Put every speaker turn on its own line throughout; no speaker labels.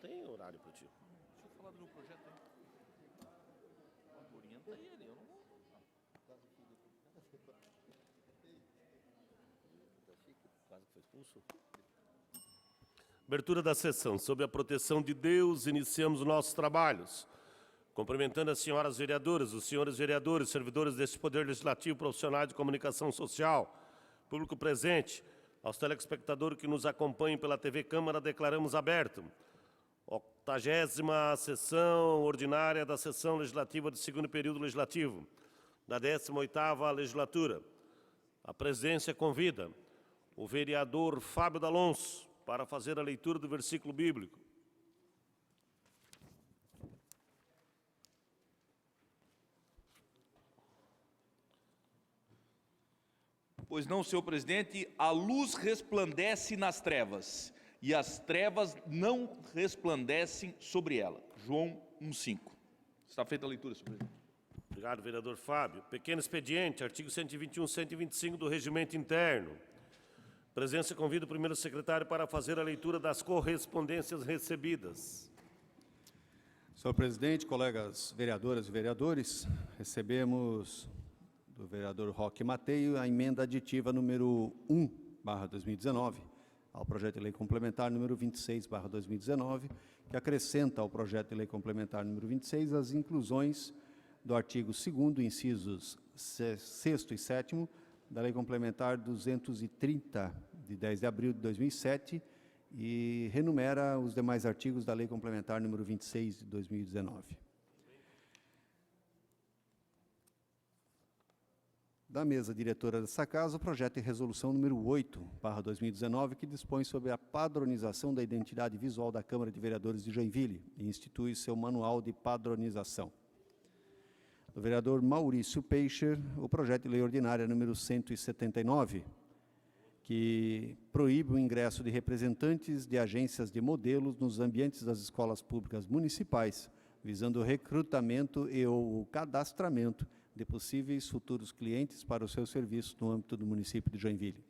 tem horário para ti.
Deixa eu falar do meu projeto aí. Orienta ele, eu não vou.
Quase que foi expulso. Abertura da sessão. Sob a proteção de Deus, iniciamos os nossos trabalhos. Cumprimentando as senhoras vereadoras, os senhores vereadores, servidores deste Poder Legislativo, profissionais de comunicação social, público presente, aos telespectadores que nos acompanham pela TV Câmara, declaramos aberto 80ª sessão ordinária da sessão legislativa do segundo período legislativo, da 18ª legislatura. A presidência convida o vereador Fábio D'Alonso para fazer a leitura do versículo bíblico.
Pois não, senhor presidente, a luz resplandece nas trevas, e as trevas não resplandecem sobre ela. João 1,5. Está feita a leitura, senhor presidente.
Obrigado, vereador Fábio. Pequeno expediente, artigo 121, 125 do Regimento Interno. Presidência convida o primeiro secretário para fazer a leitura das correspondências recebidas.
Senhor presidente, colegas vereadoras e vereadores, recebemos do vereador Roque Mateio a emenda aditiva número 1/2019 ao projeto de lei complementar número 26/2019, que acrescenta ao projeto de lei complementar número 26 as inclusões do artigo 2º, incisos 6º e 7º, da lei complementar 230, de 10 de abril de 2007, e renumera os demais artigos da lei complementar número 26 de 2019. Da mesa diretora dessa casa, o projeto de resolução número 8/2019, que dispõe sobre a padronização da identidade visual da Câmara de Vereadores de Joinville e institui seu manual de padronização. Do vereador Maurício Peixer, o projeto de lei ordinária número 179, que proíbe o ingresso de representantes de agências de modelos nos ambientes das escolas públicas municipais, visando o recrutamento e o cadastramento de possíveis futuros clientes para o seu serviço no âmbito do município de Joinville.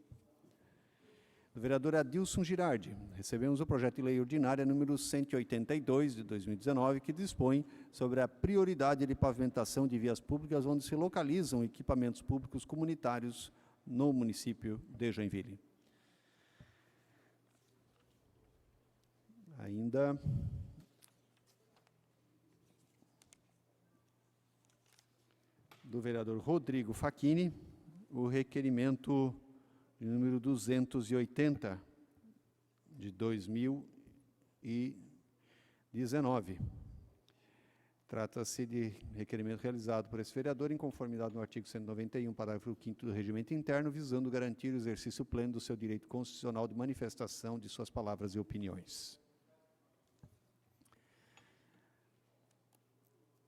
Do vereador Adilson Girardi, recebemos o projeto de lei ordinária número 182 de 2019, que dispõe sobre a prioridade de pavimentação de vias públicas onde se localizam equipamentos públicos comunitários no município de Joinville. Ainda do vereador Rodrigo Facchini, o requerimento de número 280 de 2019. Trata-se de requerimento realizado por esse vereador em conformidade no artigo 191, parágrafo 5º do Regimento Interno, visando garantir o exercício pleno do seu direito constitucional de manifestação de suas palavras e opiniões.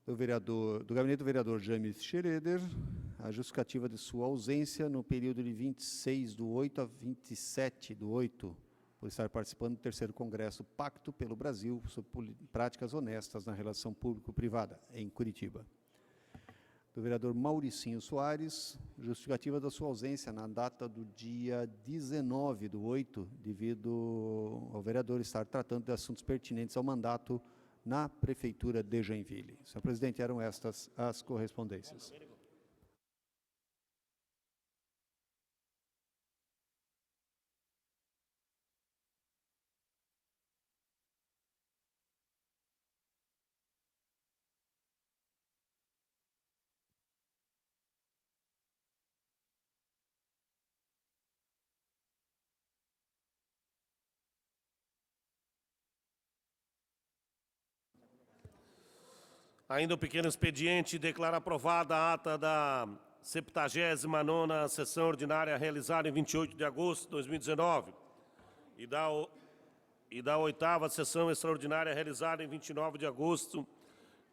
Do gabinete do vereador James Schroeder, a justificativa de sua ausência no período de 26/8 a 27/8, por estar participando do 3º Congresso Pacto pelo Brasil sobre práticas honestas na relação público-privada, em Curitiba. Do vereador Mauricinho Soares, justificativa da sua ausência na data do dia 19/8, devido ao vereador estar tratando de assuntos pertinentes ao mandato na Prefeitura de Joinville. Senhor presidente, eram estas as correspondências.
Ainda o pequeno expediente declara aprovada a ata da 79ª sessão ordinária realizada em 28 de agosto de 2019 e da 8ª sessão extraordinária realizada em 29 de agosto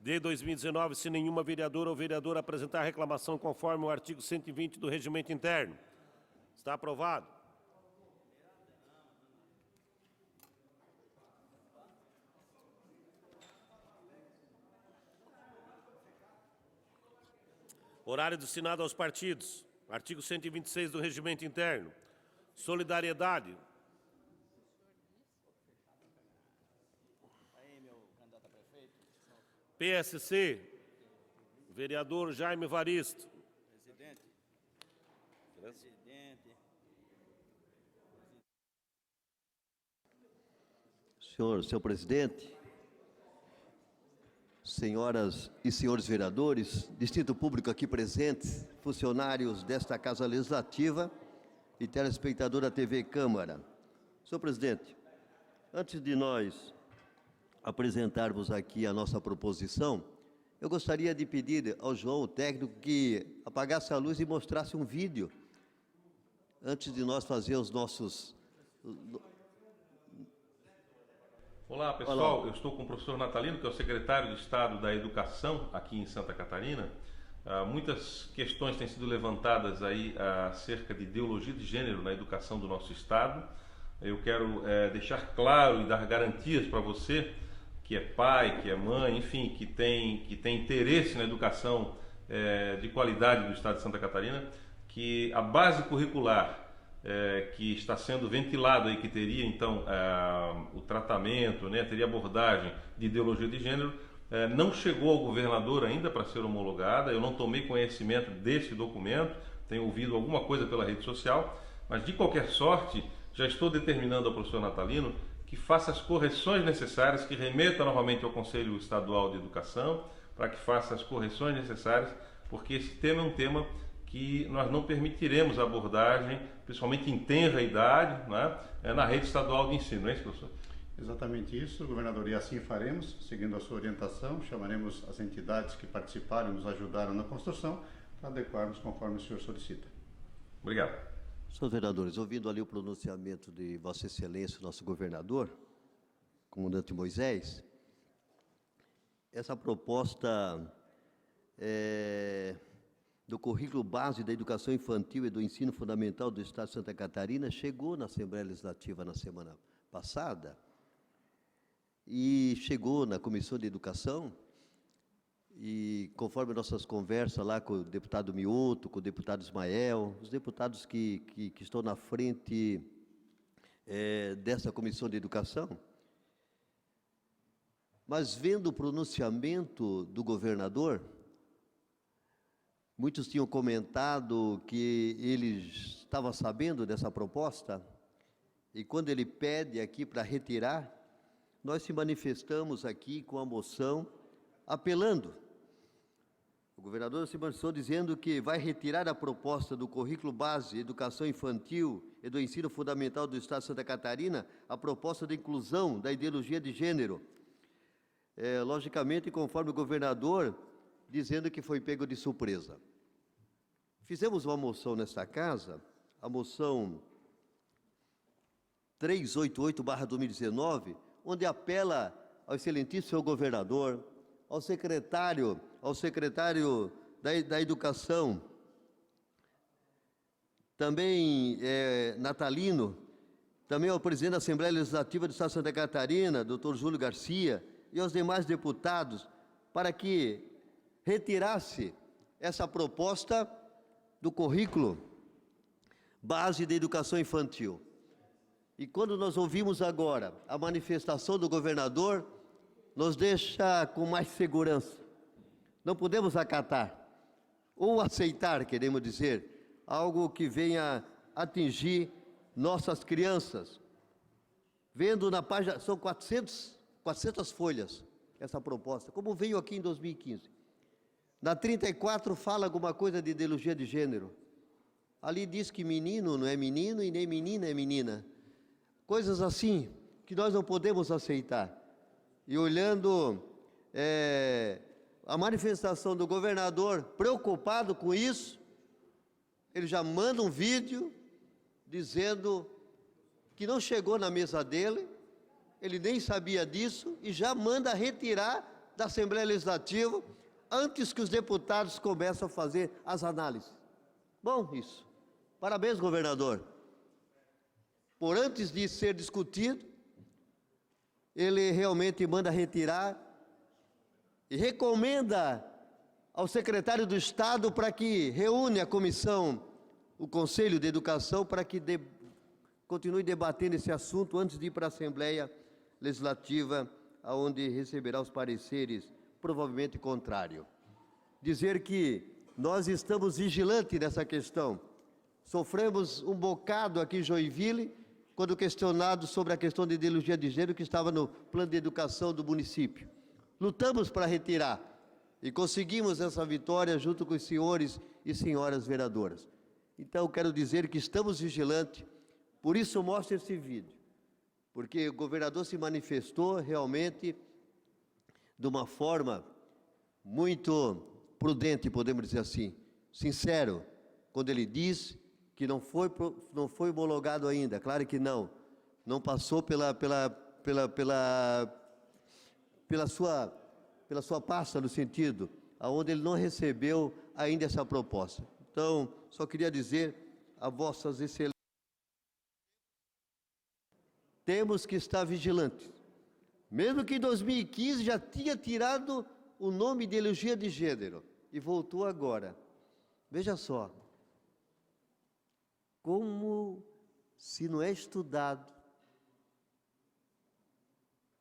de 2019, se nenhuma vereadora ou vereador apresentar reclamação conforme o artigo 120 do Regimento Interno. Está aprovado. Horário destinado aos partidos. Artigo 126 do Regimento Interno. Solidariedade. PSC, vereador Jaime Varisto.
Senhor presidente, senhoras e senhores vereadores, distrito público aqui presentes, funcionários desta Casa Legislativa e telespectador da TV Câmara. Senhor presidente, antes de nós apresentarmos aqui a nossa proposição, eu gostaria de pedir ao João, o técnico, que apagasse a luz e mostrasse um vídeo antes de nós fazer os nossos...
Olá, pessoal. Eu estou com o professor Natalino, que é o secretário de Estado da Educação aqui em Santa Catarina. Muitas questões têm sido levantadas aí acerca de ideologia de gênero na educação do nosso Estado. Eu quero deixar claro e dar garantias para você, que é pai, que é mãe, enfim, que tem interesse na educação de qualidade do Estado de Santa Catarina, que a base curricular que está sendo ventilado aí, que teria então o tratamento, né, teria abordagem de ideologia de gênero, não chegou ao governador ainda para ser homologada. Eu não tomei conhecimento desse documento, tenho ouvido alguma coisa pela rede social, mas de qualquer sorte já estou determinando ao professor Natalino que faça as correções necessárias, que remeta novamente ao Conselho Estadual de Educação, para que faça as correções necessárias, porque esse tema é um tema que nós não permitiremos a abordagem, principalmente em tenra idade, né, na rede estadual de ensino, não é isso, professor?
Exatamente isso, governador, e assim faremos, seguindo a sua orientação, chamaremos as entidades que participaram e nos ajudaram na construção, para adequarmos conforme o senhor solicita.
Obrigado.
Senhores vereadores, ouvindo ali o pronunciamento de Vossa Excelência, nosso governador, comandante Moisés, essa proposta do currículo base da educação infantil e do ensino fundamental do Estado de Santa Catarina chegou na Assembleia Legislativa na semana passada e chegou na Comissão de Educação e, conforme nossas conversas lá com o deputado Mioto, com o deputado Ismael, os deputados que estão na frente dessa Comissão de Educação, mas vendo o pronunciamento do governador, muitos tinham comentado que ele estava sabendo dessa proposta, e quando ele pede aqui para retirar, nós se manifestamos aqui com a moção, apelando. O governador se manifestou dizendo que vai retirar a proposta do currículo base, educação infantil e do ensino fundamental do Estado de Santa Catarina, a proposta de inclusão da ideologia de gênero. Logicamente, conforme o governador, dizendo que foi pego de surpresa. Fizemos uma moção nesta casa, a moção 388/2019, onde apela ao excelentíssimo senhor governador, ao secretário da Educação, também Natalino, também ao presidente da Assembleia Legislativa do Estado de Santa Catarina, doutor Júlio Garcia, e aos demais deputados, para que retirasse essa proposta do currículo base da educação infantil. E quando nós ouvimos agora a manifestação do governador, nos deixa com mais segurança. Não podemos acatar, ou aceitar, queremos dizer, algo que venha atingir nossas crianças. Vendo na página, são 400 folhas essa proposta, como veio aqui em 2015. Na 34 fala alguma coisa de ideologia de gênero. Ali diz que menino não é menino e nem menina é menina. Coisas assim que nós não podemos aceitar. E olhando a manifestação do governador preocupado com isso, ele já manda um vídeo dizendo que não chegou na mesa dele, ele nem sabia disso e já manda retirar da Assembleia Legislativa antes que os deputados comecem a fazer as análises. Bom, isso. Parabéns, governador. Por antes de ser discutido, ele realmente manda retirar e recomenda ao secretário do Estado para que reúne a comissão, o Conselho de Educação, para que continue debatendo esse assunto antes de ir para a Assembleia Legislativa, onde receberá os pareceres provavelmente contrário. Dizer que nós estamos vigilantes nessa questão. Sofremos um bocado aqui em Joinville, quando questionado sobre a questão de ideologia de gênero que estava no plano de educação do município. Lutamos para retirar e conseguimos essa vitória junto com os senhores e senhoras vereadoras. Então, quero dizer que estamos vigilantes, por isso mostro esse vídeo, porque o governador se manifestou realmente de uma forma muito prudente, podemos dizer assim, sincero, quando ele diz que não foi homologado ainda. Claro que não passou pela sua pasta, no sentido aonde ele não recebeu ainda essa proposta. Então, só queria dizer a vossas excelências, temos que estar vigilantes. Mesmo que em 2015 já tinha tirado o nome de ideologia de gênero e voltou agora. Veja só, como se não é estudado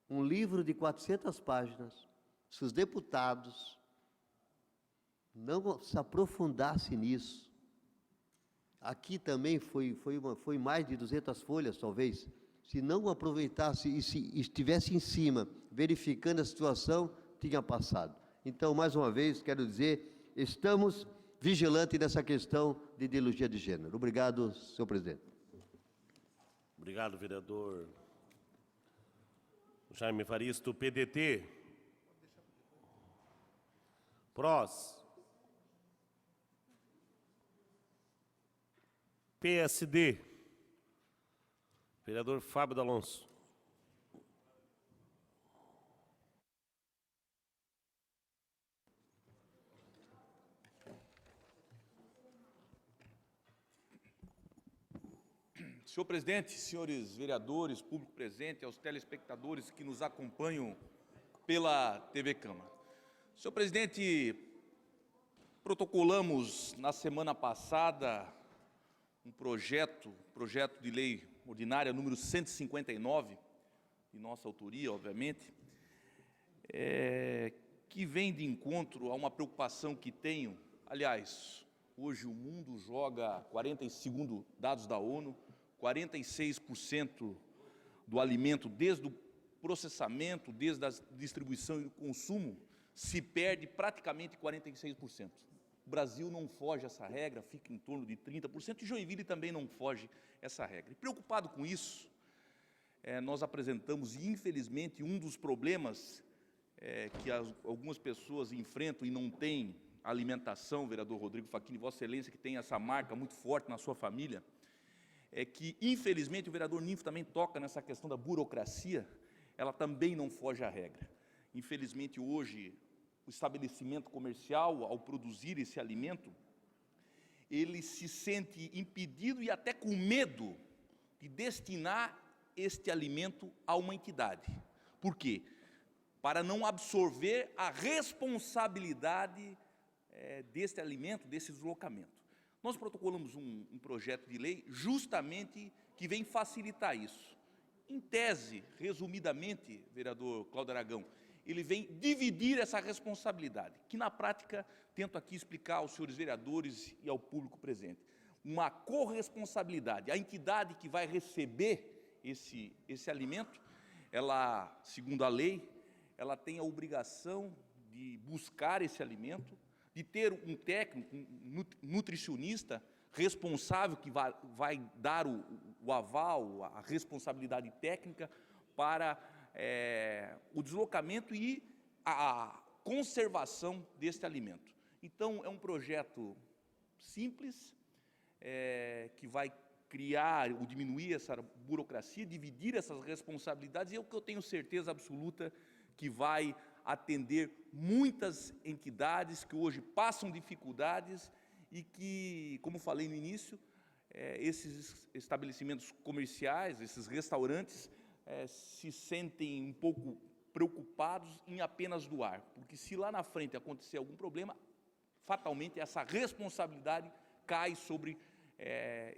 um livro de 400 páginas, se os deputados não se aprofundassem nisso. Aqui também foi mais de 200 folhas, talvez. Se não aproveitasse e se estivesse em cima, verificando a situação, tinha passado. Então, mais uma vez, quero dizer, estamos vigilantes nessa questão de ideologia de gênero. Obrigado, senhor presidente.
Obrigado, vereador Jaime Evaristo. PDT. PROS. PSD. Vereador Fábio D'Alonso.
Senhor presidente, senhores vereadores, público presente, aos telespectadores que nos acompanham pela TV Câmara. Senhor presidente, protocolamos na semana passada um projeto de lei ordinária número 159, de nossa autoria, obviamente, que vem de encontro a uma preocupação que tenho. Aliás, hoje o mundo joga, segundo dados da ONU, 46% do alimento, desde o processamento, desde a distribuição e o consumo, se perde praticamente 46%. O Brasil não foge essa regra, fica em torno de 30%, e Joinville também não foge essa regra. E preocupado com isso, nós apresentamos, e infelizmente, um dos problemas que algumas pessoas enfrentam e não têm alimentação, vereador Rodrigo Facchini, Vossa Excelência, que tem essa marca muito forte na sua família, é que, infelizmente, o vereador Ninfo também toca nessa questão da burocracia, ela também não foge à regra. Infelizmente, hoje, o estabelecimento comercial, ao produzir esse alimento, ele se sente impedido e até com medo de destinar este alimento a uma entidade. Por quê? Para não absorver a responsabilidade deste alimento, desse deslocamento. Nós protocolamos um projeto de lei justamente que vem facilitar isso. Em tese, resumidamente, vereador Cláudio Aragão, ele vem dividir essa responsabilidade, que na prática, tento aqui explicar aos senhores vereadores e ao público presente. Uma corresponsabilidade, a entidade que vai receber esse alimento, ela, segundo a lei, ela tem a obrigação de buscar esse alimento, de ter um técnico, um nutricionista responsável que vai dar o aval, a responsabilidade técnica para o deslocamento e a conservação deste alimento. Então, é um projeto simples, que vai criar ou diminuir essa burocracia, dividir essas responsabilidades, e é o que eu tenho certeza absoluta que vai atender muitas entidades que hoje passam dificuldades e que, como falei no início, esses estabelecimentos comerciais, esses restaurantes, se sentem um pouco preocupados em apenas doar, porque se lá na frente acontecer algum problema, fatalmente essa responsabilidade cai sobre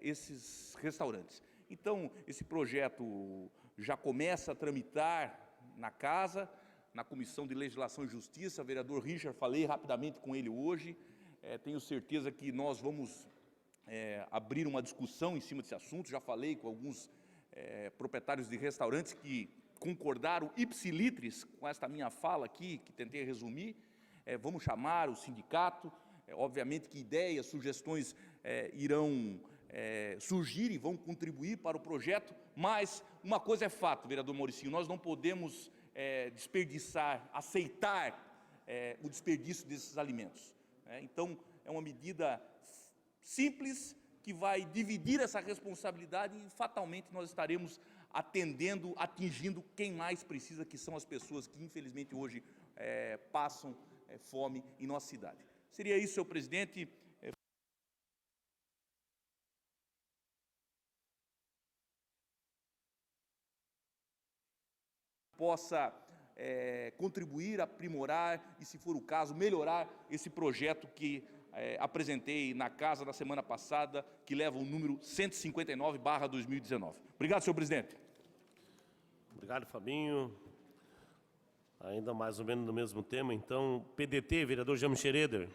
esses restaurantes. Então, esse projeto já começa a tramitar na casa, na Comissão de Legislação e Justiça, vereador Richard, falei rapidamente com ele hoje, tenho certeza que nós vamos abrir uma discussão em cima desse assunto, já falei com alguns proprietários de restaurantes que concordaram ipsilitris com esta minha fala aqui, que tentei resumir. Vamos chamar o sindicato, obviamente que ideias, sugestões irão surgir e vão contribuir para o projeto, mas uma coisa é fato, vereador Mauricinho, nós não podemos desperdiçar, aceitar o desperdício desses alimentos. Então, é uma medida simples que vai dividir essa responsabilidade e fatalmente nós estaremos atingindo quem mais precisa, que são as pessoas que infelizmente hoje passam fome em nossa cidade. Seria isso, senhor presidente. Possa contribuir, aprimorar e, se for o caso, melhorar esse projeto que apresentei na casa na semana passada, que leva o número 159/2019. Obrigado, senhor presidente.
Obrigado, Fabinho. Ainda mais ou menos no mesmo tema, então, PDT, vereador James Schroeder.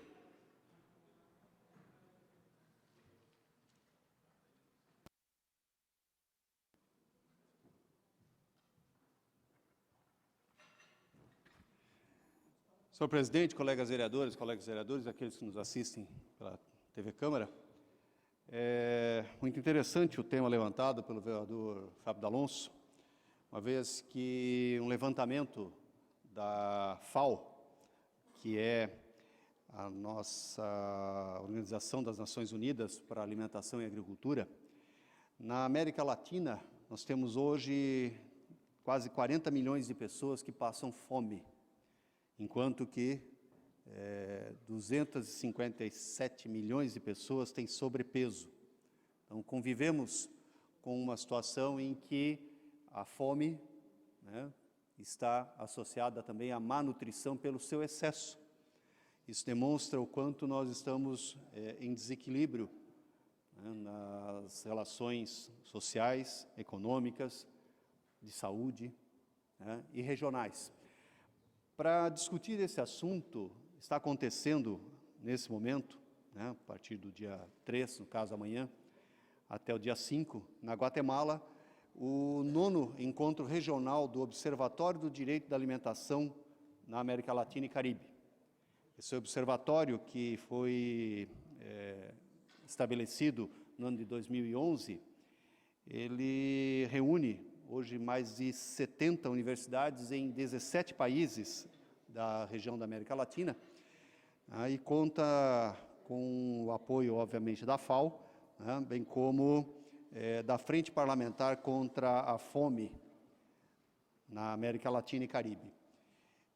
Senhor presidente, colegas vereadores, aqueles que nos assistem pela TV Câmara, é muito interessante o tema levantado pelo vereador Fábio D'Alonso, uma vez que um levantamento da FAO, que é a nossa Organização das Nações Unidas para a Alimentação e Agricultura, na América Latina, nós temos hoje quase 40 milhões de pessoas que passam fome, enquanto que 257 milhões de pessoas têm sobrepeso. Então, convivemos com uma situação em que a fome, está associada também à má nutrição pelo seu excesso. Isso demonstra o quanto nós estamos em desequilíbrio nas relações sociais, econômicas, de saúde e regionais. Para discutir esse assunto, está acontecendo nesse momento, a partir do dia 3, no caso amanhã, até o dia 5, na Guatemala, o 9º Encontro Regional do Observatório do Direito da Alimentação na América Latina e Caribe. Esse observatório, que foi estabelecido no ano de 2011, ele reúne hoje mais de 70 universidades em 17 países da região da América Latina, e conta com o apoio, obviamente, da FAO, bem como da Frente Parlamentar contra a Fome na América Latina e Caribe.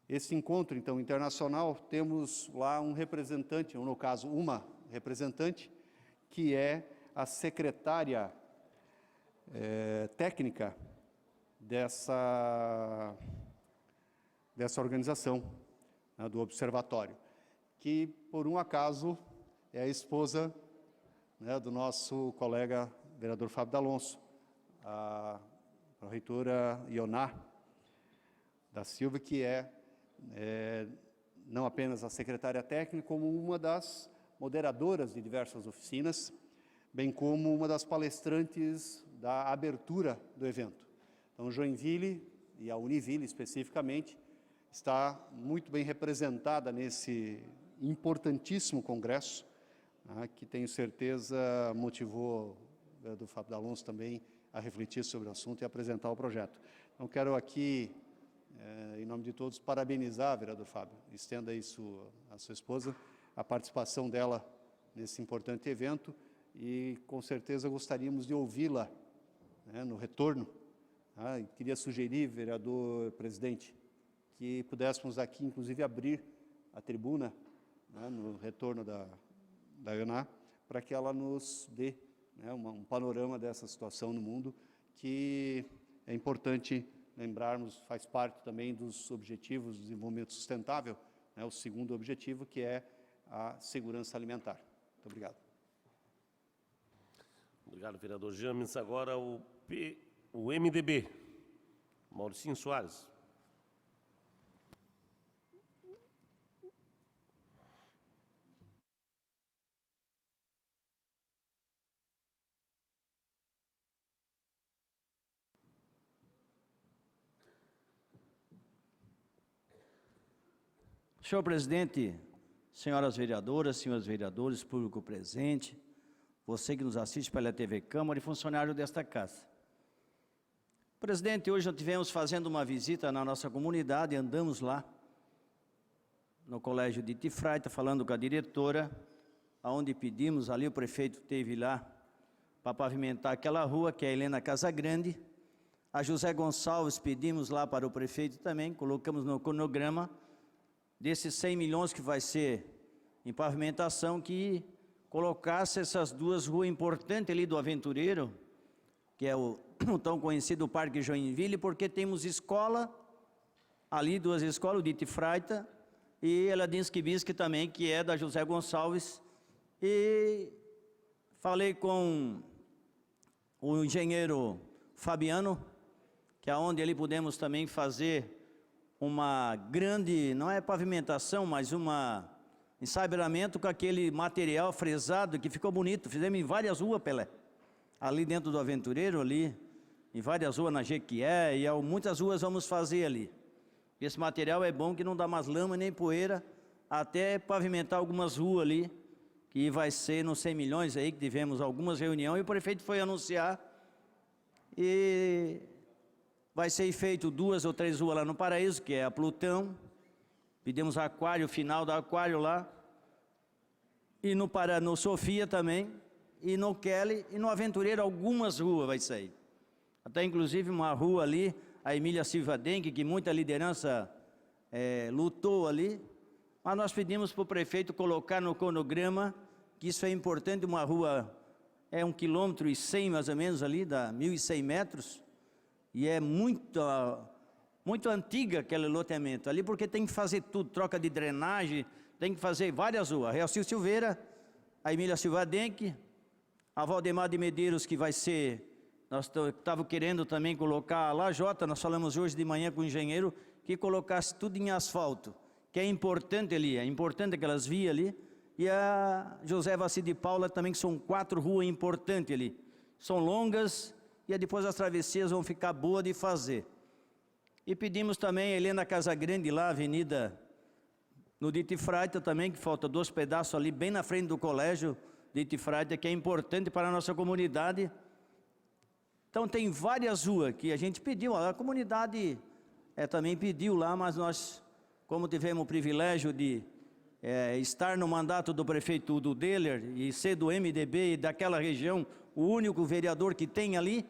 Esse encontro, então, internacional, temos lá um representante, ou no caso, uma representante, que é a secretária técnica dessa organização, do observatório, que, por um acaso, é a esposa do nosso colega vereador Fábio D'Alonso, a reitora Ioná da Silva, que é não apenas a secretária técnica, como uma das moderadoras de diversas oficinas, bem como uma das palestrantes da abertura do evento. Então, Joinville, e a Univille especificamente, está muito bem representada nesse importantíssimo congresso, que tenho certeza motivou o vereador Fábio D'Alonso também a refletir sobre o assunto e apresentar o projeto. Então, quero aqui, em nome de todos, parabenizar, vereador Fábio, estenda isso à sua esposa, a participação dela nesse importante evento e, com certeza, gostaríamos de ouvi-la no retorno. Queria sugerir, vereador presidente, que pudéssemos aqui, inclusive, abrir a tribuna no retorno da Ioná, para que ela nos dê um panorama dessa situação no mundo, que é importante lembrarmos, faz parte também dos objetivos do desenvolvimento sustentável, o segundo objetivo, que é a segurança alimentar. Muito obrigado.
Obrigado, vereador James. Agora o MDB, Mauricinho Soares.
Senhor presidente, senhoras vereadoras, senhores vereadores, público presente, você que nos assiste pela TV Câmara e funcionário desta casa. Presidente, hoje nós estivemos fazendo uma visita na nossa comunidade, andamos lá no colégio de Itifraita, falando com a diretora, aonde pedimos, ali o prefeito teve lá para pavimentar aquela rua, que é a Helena Casagrande. A José Gonçalves pedimos lá para o prefeito também, colocamos no cronograma desses 100 milhões que vai ser em pavimentação, que colocasse essas duas ruas importantes ali do Aventureiro, que é o tão conhecido Parque Joinville, porque temos escola, ali duas escolas, o de Itifraita e Eladinski Bisque também, que é da José Gonçalves. E falei com o engenheiro Fabiano, que é onde ali podemos também fazer uma grande, não é pavimentação, mas uma ensabramento com aquele material fresado que ficou bonito. Fizemos em várias ruas, Pelé. Ali dentro do Aventureiro, ali, em várias ruas na Jequié, e muitas ruas vamos fazer ali. Esse material é bom, que não dá mais lama nem poeira, até pavimentar algumas ruas ali, que vai ser nos 100 milhões aí, que tivemos algumas reuniões, e o prefeito foi anunciar, e vai ser feito 2 ou 3 ruas lá no Paraíso, que é a Plutão, pedimos aquário, final do aquário lá, e no Sofia também, e no Kelly, e no Aventureiro algumas ruas vai sair. Até inclusive uma rua ali, a Emília Silva Dengue, que muita liderança lutou ali, mas nós pedimos para o prefeito colocar no cronograma, que isso é importante, uma rua, 1,1 km mais ou menos ali, dá 1.100 metros, e é muito antiga aquele loteamento ali, porque tem que fazer tudo, troca de drenagem, tem que fazer várias ruas. Realcio Silveira, a Emília Silva Dengue, a Valdemar de Medeiros, que vai ser, nós estávamos querendo também colocar a Lajota, nós falamos hoje de manhã com o engenheiro, que colocasse tudo em asfalto, que é importante ali, é importante aquelas vias ali, e a José Vassi de Paula também, que são 4 ruas importantes ali, são longas, e depois as travessias vão ficar boas de fazer. E pedimos também a Helena Casagrande lá, avenida no de Itifraita também, que falta 2 pedaços ali, bem na frente do colégio de Itifraita, que é importante para a nossa comunidade. Então tem várias ruas que a gente pediu, a comunidade também pediu lá, mas nós, como tivemos o privilégio de estar no mandato do prefeito Udo Deller e ser do MDB e daquela região, o único vereador que tem ali,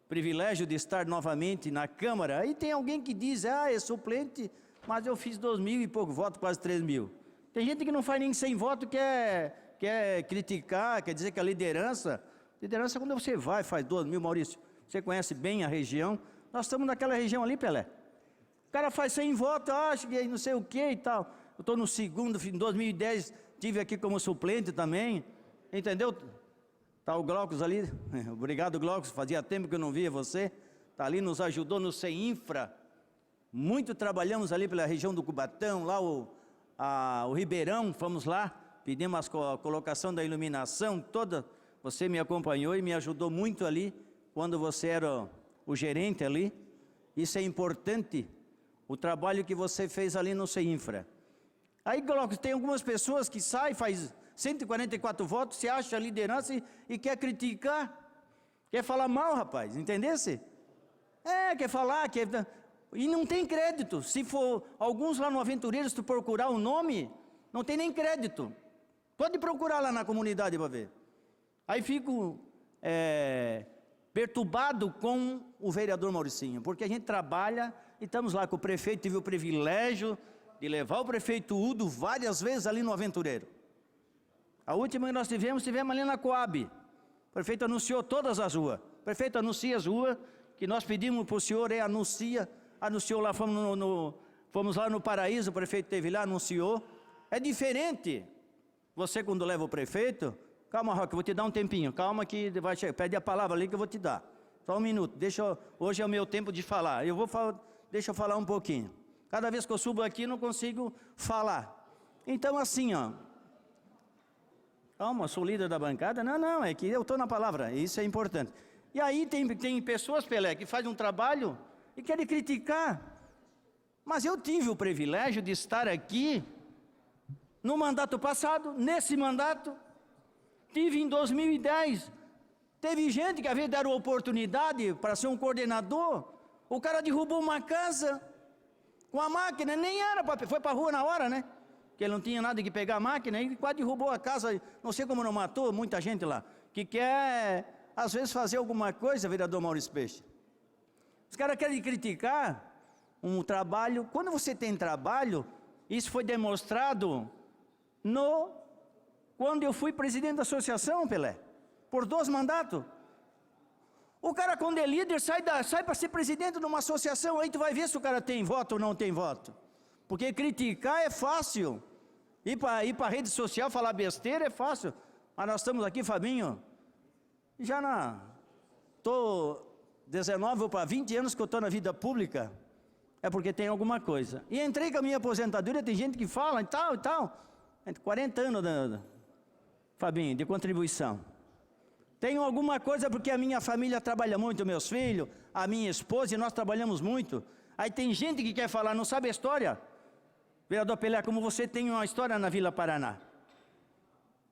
privilégio de estar novamente na Câmara. Aí tem alguém que diz, é suplente, mas eu fiz 2.000 e pouco votos, quase 3.000. Tem gente que não faz nem 100 votos, quer criticar, quer dizer que a liderança quando você vai, faz 2.000, Maurício, você conhece bem a região, nós estamos naquela região ali, Pelé. O cara faz 100 votos, acho que não sei o que e tal. Eu estou no segundo, em 2010, estive aqui como suplente também, entendeu? Está o Glaucus ali, obrigado Glaucus, fazia tempo que eu não via você, está ali, nos ajudou no CEINFRA, muito trabalhamos ali pela região do Cubatão, lá o Ribeirão, fomos lá, pedimos a colocação da iluminação toda, você me acompanhou e me ajudou muito ali, quando você era o gerente ali, isso é importante, o trabalho que você fez ali no CEINFRA. Aí, Glaucus, tem algumas pessoas que saem, faz 144 votos, se acha a liderança e quer criticar, quer falar mal, rapaz, entendesse? Quer falar, e não tem crédito. Se for alguns lá no Aventureiro, se tu procurar o nome, não tem nem crédito. Pode procurar lá na comunidade para ver. Aí fico perturbado com o vereador Mauricinho, porque a gente trabalha e estamos lá com o prefeito, tive o privilégio de levar o prefeito Udo várias vezes ali no Aventureiro. A última que nós tivemos ali na Coab. O prefeito anunciou todas as ruas. O prefeito anuncia as ruas, que nós pedimos para o senhor, anunciou lá, fomos lá no Paraíso, o prefeito esteve lá, anunciou. É diferente. Você quando leva o prefeito, calma, Roque, eu vou te dar um tempinho, calma que vai chegar, pede a palavra ali que eu vou te dar. Só um minuto, hoje é o meu tempo de falar, deixa eu falar um pouquinho. Cada vez que eu subo aqui, não consigo falar. Então, assim, calma, sou líder da bancada? Não, é que eu estou na palavra, isso é importante. E aí tem pessoas, Pelé, que fazem um trabalho e querem criticar. Mas eu tive o privilégio de estar aqui no mandato passado, nesse mandato, tive em 2010. Teve gente que havia dado oportunidade para ser um coordenador, o cara derrubou uma casa com a máquina, nem era, foi para a rua na hora, né? Porque ele não tinha nada que pegar a máquina, e quase derrubou a casa, não sei como não matou muita gente lá, que quer, às vezes, fazer alguma coisa, vereador Maurício Peixe. Os caras querem criticar um trabalho. Quando você tem trabalho, isso foi demonstrado quando eu fui presidente da associação, Pelé, por 2 mandatos. O cara, quando é líder, sai para ser presidente de uma associação, aí tu vai ver se o cara tem voto ou não tem voto. Porque criticar é fácil, ir para a rede social falar besteira é fácil. Mas nós estamos aqui, Fabinho, estou 19 ou para 20 anos que eu estou na vida pública, é porque tem alguma coisa. E entrei com a minha aposentadoria, tem gente que fala e tal, 40 anos, Fabinho, de contribuição. Tenho alguma coisa porque a minha família trabalha muito, meus filhos, a minha esposa, e nós trabalhamos muito. Aí tem gente que quer falar, não sabe a história. Vereador Pelé, como você tem uma história na Vila Paraná.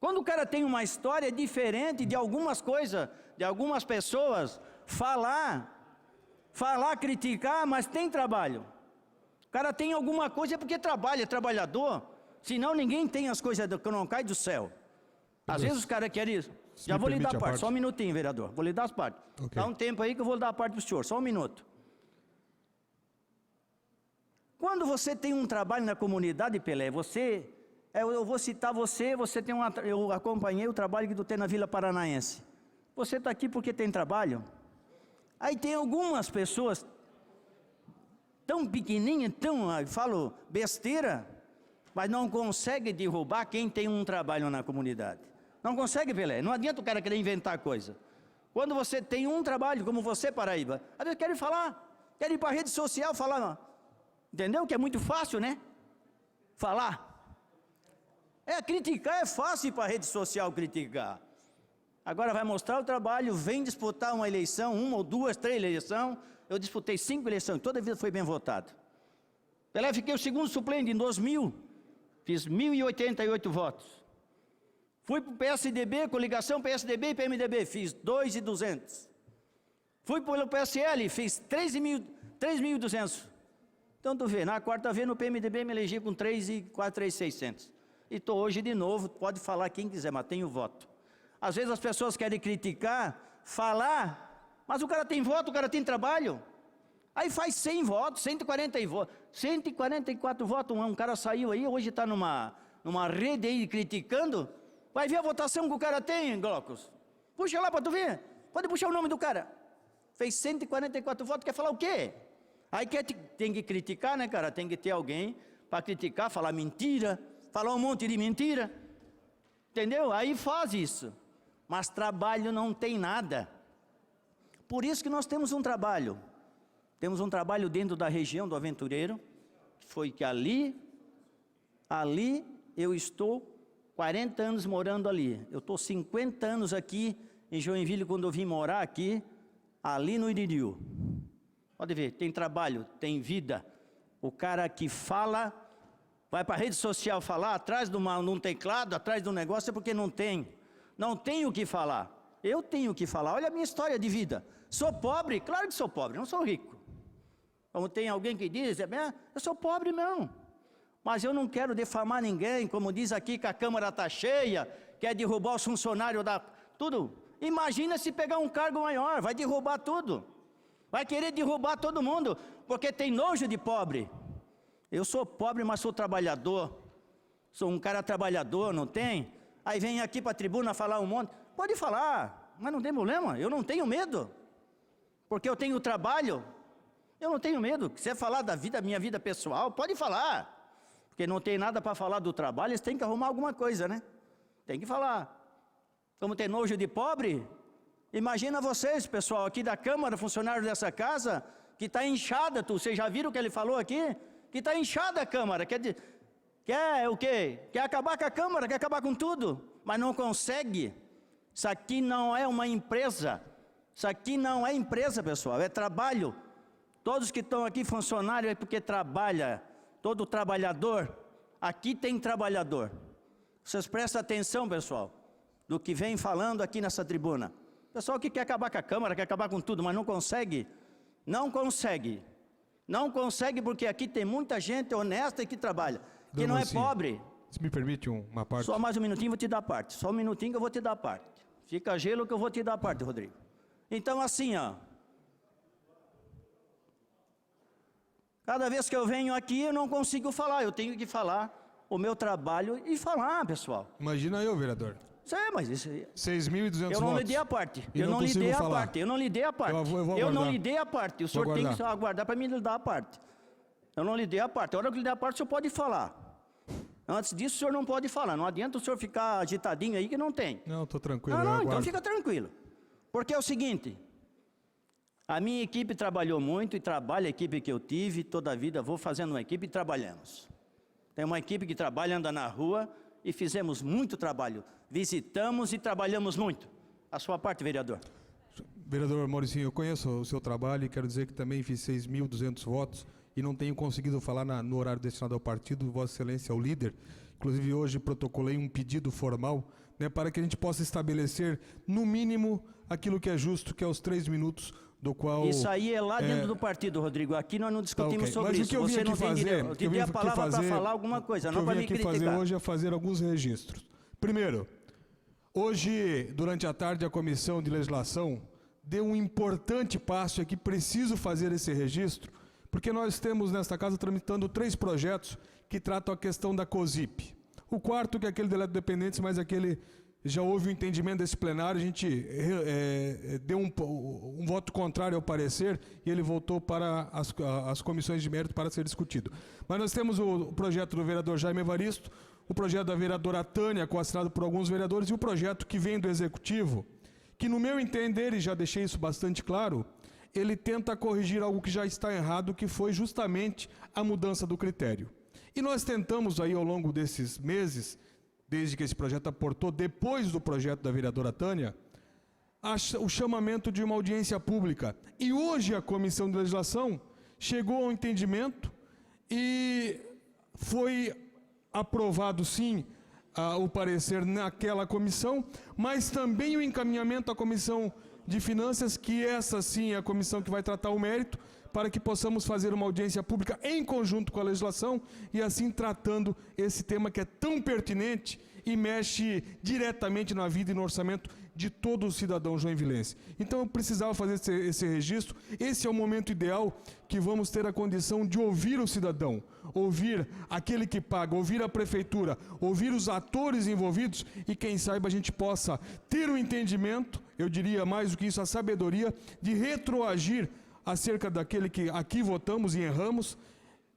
Quando o cara tem uma história diferente de algumas coisas, de algumas pessoas, falar, criticar, mas tem trabalho. O cara tem alguma coisa é porque trabalha, é trabalhador. Senão ninguém tem as coisas que não caem do céu. Às vezes os caras querem isso. Já vou lhe dar a parte, só um minutinho, vereador. Vou lhe dar as partes. Okay. Dá um tempo aí que eu vou dar a parte para o senhor, só um minuto. Quando você tem um trabalho na comunidade, Pelé, eu vou citar eu acompanhei o trabalho que tu tem na Vila Paranaense. Você está aqui porque tem trabalho. Aí tem algumas pessoas tão pequenininhas, falo besteira, mas não consegue derrubar quem tem um trabalho na comunidade. Não consegue, Pelé. Não adianta o cara querer inventar coisa. Quando você tem um trabalho, como você, Paraíba, às vezes querem falar, querem ir para a rede social falar, entendeu? Que é muito fácil, né? Falar. Criticar é fácil ir para a rede social criticar. Agora vai mostrar o trabalho, vem disputar uma eleição, 1 ou 2, 3 eleições. Eu disputei 5 eleições, toda a vida foi bem votado. Pelé, fiquei o segundo suplente em 2000, fiz 1.088 votos. Fui para o PSDB, coligação PSDB e PMDB, fiz 2.200. Fui pelo PSL, fiz 3.200. Então tu vê, na quarta vez no PMDB me elegi com 3.600. E estou hoje de novo, pode falar quem quiser, mas tenho voto. Às vezes as pessoas querem criticar, falar, mas o cara tem voto, o cara tem trabalho. Aí faz 100 votos, 144 votos, um cara saiu aí, hoje está numa rede aí criticando, vai ver a votação que o cara tem, Glaucus. Puxa lá para tu ver, pode puxar o nome do cara. Fez 144 votos, quer falar o quê? Aí tem que criticar, né, cara? Tem que ter alguém para criticar, falar mentira, falar um monte de mentira. Entendeu? Aí faz isso. Mas trabalho não tem nada. Por isso que nós temos um trabalho. Temos um trabalho dentro da região do Aventureiro, que foi que ali eu estou 40 anos morando ali. Eu estou 50 anos aqui em Joinville, quando eu vim morar aqui, ali no Iririú. Pode ver, tem trabalho, tem vida. O cara que fala, vai para a rede social falar, atrás de um teclado, atrás de um negócio, é porque não tem o que falar. Eu tenho o que falar, olha a minha história de vida. Sou pobre? Claro que sou pobre, não sou rico. Como tem alguém que diz, eu sou pobre não. Mas eu não quero defamar ninguém, como diz aqui que a Câmara está cheia, quer derrubar os funcionários tudo. Imagina se pegar um cargo maior, vai derrubar tudo. Vai querer derrubar todo mundo, porque tem nojo de pobre. Eu sou pobre, mas sou trabalhador. Sou um cara trabalhador, não tem? Aí vem aqui para a tribuna falar um monte. Pode falar, mas não tem problema, eu não tenho medo. Porque eu tenho trabalho, eu não tenho medo. Se você falar da minha vida pessoal, pode falar. Porque não tem nada para falar do trabalho, eles têm que arrumar alguma coisa, né? Tem que falar. Como tem nojo de pobre, imagina vocês, pessoal, aqui da Câmara, funcionário dessa casa, que está inchada, vocês já viram o que ele falou aqui? Que está inchada a Câmara, quer o quê? Quer acabar com a Câmara, quer acabar com tudo, mas não consegue. Isso aqui não é uma empresa, isso aqui não é empresa, pessoal, é trabalho. Todos que estão aqui, funcionário, é porque trabalha. Todo trabalhador, aqui tem trabalhador. Vocês prestem atenção, pessoal, do que vem falando aqui nessa tribuna. Pessoal que quer acabar com a Câmara, quer acabar com tudo, mas não consegue. Não consegue. Não consegue porque aqui tem muita gente honesta e que trabalha. Que não é pobre.
Se me permite uma parte.
Só mais um minutinho, vou te dar a parte. Só um minutinho que eu vou te dar a parte. Fica gelo que eu vou te dar a parte, Rodrigo. Então, assim, ó. Cada vez que eu venho aqui, eu não consigo falar. Eu tenho que falar o meu trabalho e falar, pessoal.
Imagina eu, vereador.
Mas isso aí...
6.200
Eu não
votos.
lhe dei a parte.
E
Eu não lhe dei a
falar.
parte. Eu não lhe dei a parte.
Eu vou
Eu
aguardar.
não lhe dei a parte. O senhor tem que aguardar para me dar a parte. Eu não lhe dei a parte. A hora que lhe der a parte, o senhor pode falar. Antes disso, o senhor não pode falar. Não adianta o senhor ficar agitadinho aí que não tem.
Não, estou tranquilo.
Não, então fica tranquilo. Porque é o seguinte, a minha equipe trabalhou muito e trabalha a equipe que eu tive, toda a vida vou fazendo uma equipe e trabalhamos. Tem uma equipe que trabalha, anda na rua e fizemos muito trabalho. Visitamos e trabalhamos muito. A sua parte, vereador.
Vereador Mauricinho, eu conheço o seu trabalho e quero dizer que também fiz 6.200 votos e não tenho conseguido falar no horário destinado ao partido. Vossa Excelência é o líder. Inclusive, hoje protocolei um pedido formal, né, para que a gente possa estabelecer, no mínimo, aquilo que é justo, que é os 3 minutos, do qual...
Isso aí é lá dentro do partido, Rodrigo. Aqui nós não discutimos sobre
Mas
isso.
o que eu vim
Você
aqui
não tem
fazer,
direito. Eu te dei a palavra para falar alguma coisa, não para me criticar.
O que eu vim aqui fazer hoje é fazer alguns registros. Primeiro, hoje, durante a tarde, a Comissão de Legislação deu um importante passo, e aqui preciso fazer esse registro, porque nós temos nesta casa tramitando 3 projetos que tratam a questão da COSIP. O quarto, que é aquele de elerodependentes, mas aquele já houve um entendimento desse plenário, a gente deu um voto contrário ao parecer e ele voltou para as comissões de mérito para ser discutido. Mas nós temos o projeto do vereador Jaime Evaristo, o projeto da vereadora Tânia, coassinado por alguns vereadores, e o projeto que vem do Executivo, que no meu entender, e já deixei isso bastante claro, ele tenta corrigir algo que já está errado, que foi justamente a mudança do critério. E nós tentamos aí ao longo desses meses, desde que esse projeto aportou, depois do projeto da vereadora Tânia, o chamamento de uma audiência pública. E hoje a Comissão de Legislação chegou ao entendimento e foi aprovado, sim, o parecer naquela comissão, mas também o encaminhamento à Comissão de Finanças, que essa sim é a comissão que vai tratar o mérito, para que possamos fazer uma audiência pública em conjunto com a legislação e assim tratando esse tema que é tão pertinente e mexe diretamente na vida e no orçamento de todo o cidadão joinvilense. Então eu precisava fazer esse registro. Esse é o momento ideal que vamos ter a condição de ouvir o cidadão, ouvir aquele que paga, ouvir a prefeitura, ouvir os atores envolvidos e quem sabe a gente possa ter o entendimento, eu diria mais do que isso, a sabedoria de retroagir acerca daquele que aqui votamos e erramos.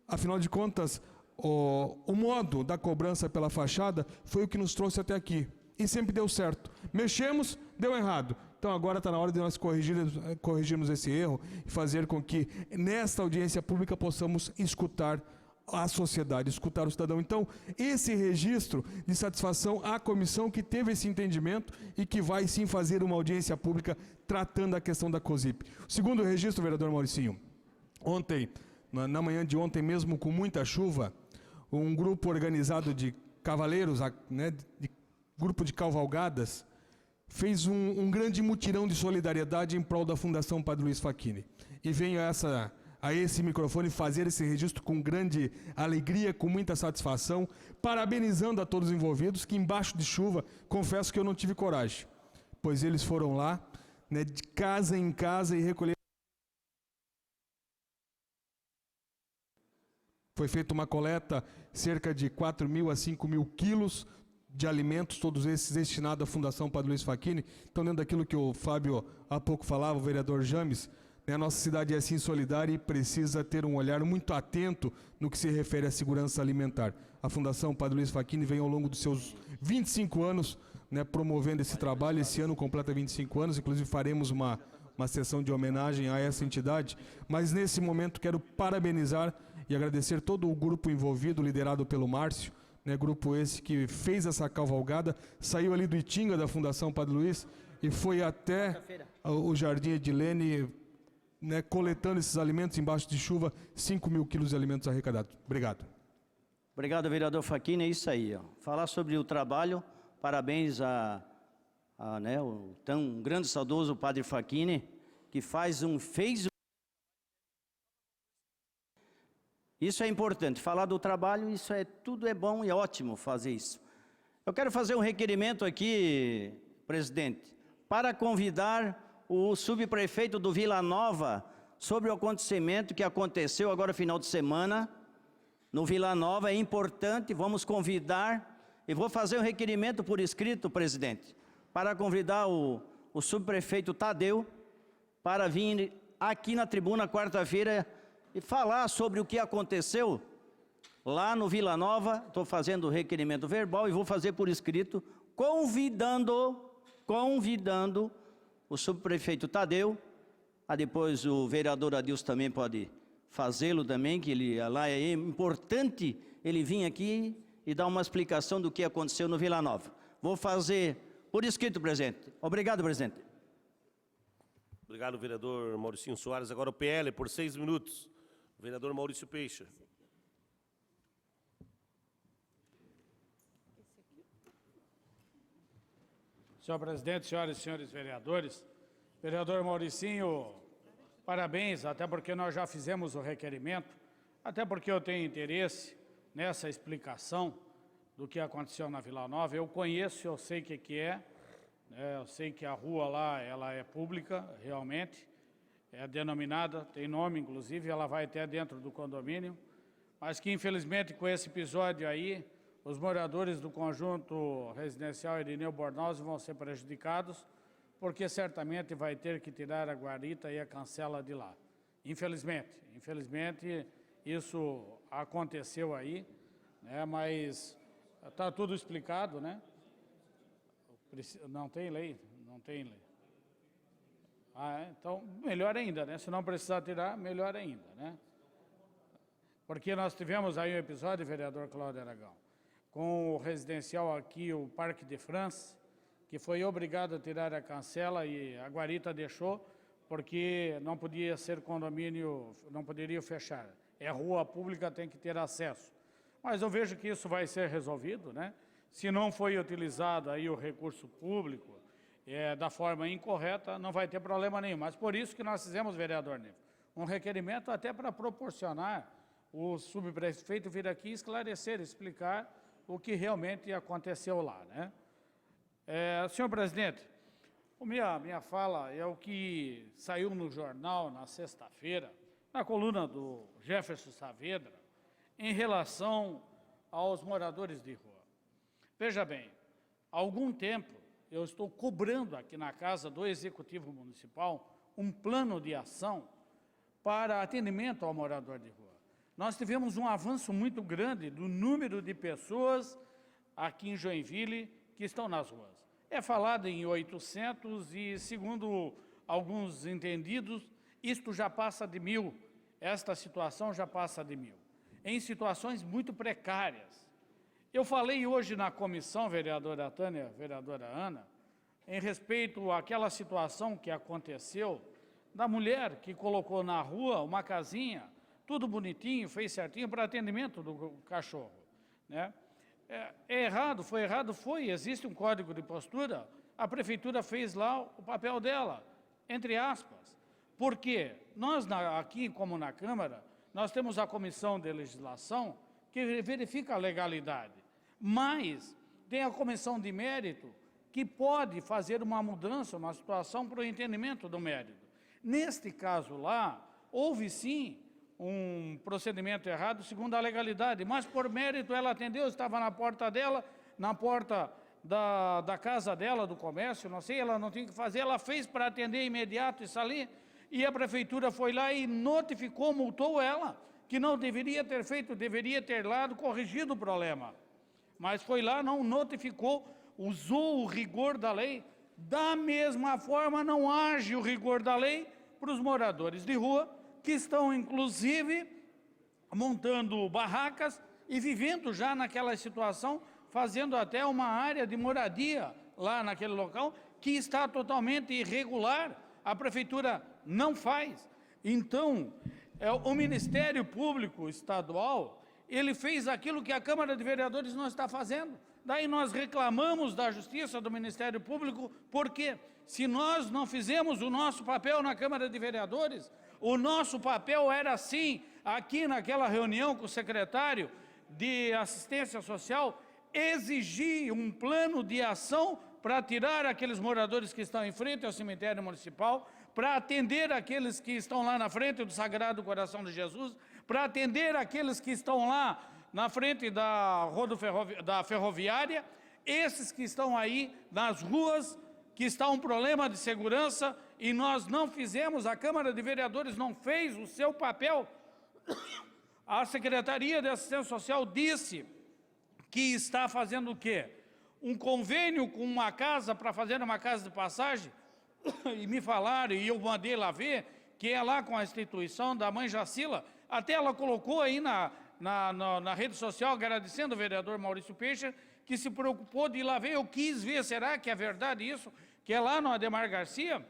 Afinal de contas, o modo da cobrança pela fachada foi o que nos trouxe até aqui. E sempre deu certo. Mexemos, deu errado. Então agora está na hora de nós corrigirmos esse erro e fazer com que nesta audiência pública possamos escutar a sociedade, escutar o cidadão. Então, esse registro de satisfação à comissão que teve esse entendimento e que vai sim fazer uma audiência pública tratando a questão da COSIP. O segundo registro, vereador Mauricinho, ontem, na manhã de ontem mesmo, com muita chuva, um grupo organizado de cavaleiros, né, de grupo de cavalgadas, fez um grande mutirão de solidariedade em prol da Fundação Padre Luiz Facchini. E venho a esse microfone fazer esse registro com grande alegria, com muita satisfação, parabenizando a todos os envolvidos, que embaixo de chuva, confesso que eu não tive coragem, pois eles foram lá, né, de casa em casa e recolheram. Foi feita uma coleta, cerca de 4.000 a 5.000 quilos de alimentos, todos esses destinados à Fundação Padre Luiz Facchini. Então, dentro daquilo que o Fábio há pouco falava, o vereador James, né, a nossa cidade é sim solidária e precisa ter um olhar muito atento no que se refere à segurança alimentar. A Fundação Padre Luiz Facchini vem ao longo dos seus 25 anos, né, promovendo esse trabalho. Esse ano completa 25 anos, inclusive faremos uma sessão de homenagem a essa entidade. Mas nesse momento quero parabenizar e agradecer todo o grupo envolvido, liderado pelo Márcio, né, grupo esse que fez essa cavalgada, saiu ali do Itinga da Fundação Padre Luiz e foi até o Jardim Edilene, né, coletando esses alimentos embaixo de chuva, 5 mil quilos de alimentos arrecadados. Obrigado.
Obrigado, vereador Facchini. É isso aí. Ó. Falar sobre o trabalho, parabéns né, o tão grande e saudoso padre Facchini, que fez. Isso é importante. Falar do trabalho, tudo é bom e é ótimo fazer isso. Eu quero fazer um requerimento aqui, presidente, para convidar o subprefeito do Vila Nova sobre o acontecimento que aconteceu agora final de semana no Vila Nova. É importante, vamos convidar, e vou fazer um requerimento por escrito, presidente, para convidar o subprefeito Tadeu para vir aqui na tribuna quarta-feira e falar sobre o que aconteceu lá no Vila Nova. Estou fazendo o requerimento verbal e vou fazer por escrito, convidando o subprefeito Tadeu, depois o vereador Adilson também pode fazê-lo também, que lá é importante ele vir aqui e dar uma explicação do que aconteceu no Vila Nova. Vou fazer por escrito, presidente. Obrigado, presidente.
Obrigado, vereador Mauricinho Soares. Agora o PL, por 6 minutos. Vereador Maurício Peixe.
Senhor presidente, senhoras e senhores vereadores, vereador Mauricinho, parabéns, até porque nós já fizemos o requerimento, até porque eu tenho interesse nessa explicação do que aconteceu na Vila Nova. Eu conheço, eu sei o que é, eu sei que a rua lá, ela é pública, realmente, é denominada, tem nome, inclusive, ela vai até dentro do condomínio, mas que, infelizmente, com esse episódio aí, os moradores do conjunto residencial Irineu Bornhausen vão ser prejudicados, porque certamente vai ter que tirar a guarita e a cancela de lá. Infelizmente, isso aconteceu aí, né, mas está tudo explicado, né? Não tem lei, não tem lei. Então, melhor ainda, né? Se não precisar tirar, melhor ainda, né? Porque nós tivemos aí um episódio, vereador Cláudio Aragão, com o residencial aqui, o Parque de France, que foi obrigado a tirar a cancela e a guarita deixou, porque não podia ser condomínio, não poderia fechar. É rua pública, tem que ter acesso. Mas eu vejo que isso vai ser resolvido, né? Se não foi utilizado aí o recurso público da forma incorreta, não vai ter problema nenhum. Mas por isso que nós fizemos, vereador Nevo, um requerimento até para proporcionar o subprefeito vir aqui esclarecer, explicar o que realmente aconteceu lá, né? Senhor presidente, minha fala é o que saiu no jornal na sexta-feira, na coluna do Jefferson Saavedra, em relação aos moradores de rua. Veja bem, há algum tempo eu estou cobrando aqui na casa do Executivo Municipal um plano de ação para atendimento ao morador de rua. Nós tivemos um avanço muito grande do número de pessoas aqui em Joinville que estão nas ruas. É falado em 800 e, segundo alguns entendidos, isto já passa de 1.000. Esta situação já passa de 1.000. Em situações muito precárias. Eu falei hoje na comissão, vereadora Tânia, vereadora Ana, em respeito àquela situação que aconteceu da mulher que colocou na rua uma casinha, tudo bonitinho, fez certinho para atendimento do cachorro, né? Existe um código de postura, a prefeitura fez lá o papel dela, entre aspas. Por quê? Nós, aqui como na Câmara, nós temos a Comissão de Legislação que verifica a legalidade, mas tem a Comissão de Mérito que pode fazer uma mudança, uma situação para o entendimento do mérito. Neste caso lá, houve sim um procedimento errado segundo a legalidade, mas por mérito ela atendeu, estava na porta dela, na porta da casa dela, do comércio, não sei, ela não tinha que fazer, ela fez para atender imediato isso ali, e a prefeitura foi lá e notificou, multou ela, que não deveria ter feito, deveria ter corrigido o problema. Mas foi lá, não notificou, usou o rigor da lei, da mesma forma não age o rigor da lei para os moradores de rua, que estão, inclusive, montando barracas e vivendo já naquela situação, fazendo até uma área de moradia lá naquele local, que está totalmente irregular, a prefeitura não faz. Então, o Ministério Público Estadual, ele fez aquilo que a Câmara de Vereadores não está fazendo. Daí nós reclamamos da Justiça, do Ministério Público, porque se nós não fizemos o nosso papel na Câmara de Vereadores, o nosso papel era assim, aqui naquela reunião com o secretário de Assistência Social, exigir um plano de ação para tirar aqueles moradores que estão em frente ao cemitério municipal, para atender aqueles que estão lá na frente do Sagrado Coração de Jesus, para atender aqueles que estão lá na frente da ferroviária, esses que estão aí nas ruas, que está um problema de segurança, e nós não fizemos, a Câmara de Vereadores não fez o seu papel. A Secretaria de Assistência Social disse que está fazendo o quê? Um convênio com uma casa para fazer uma casa de passagem, e me falaram, e eu mandei lá ver, que é lá com a instituição da mãe Jacila, até ela colocou aí na rede social, agradecendo o vereador Maurício Peixe, que se preocupou de ir lá ver. Eu quis ver, será que é verdade isso? Que é lá no Ademar Garcia,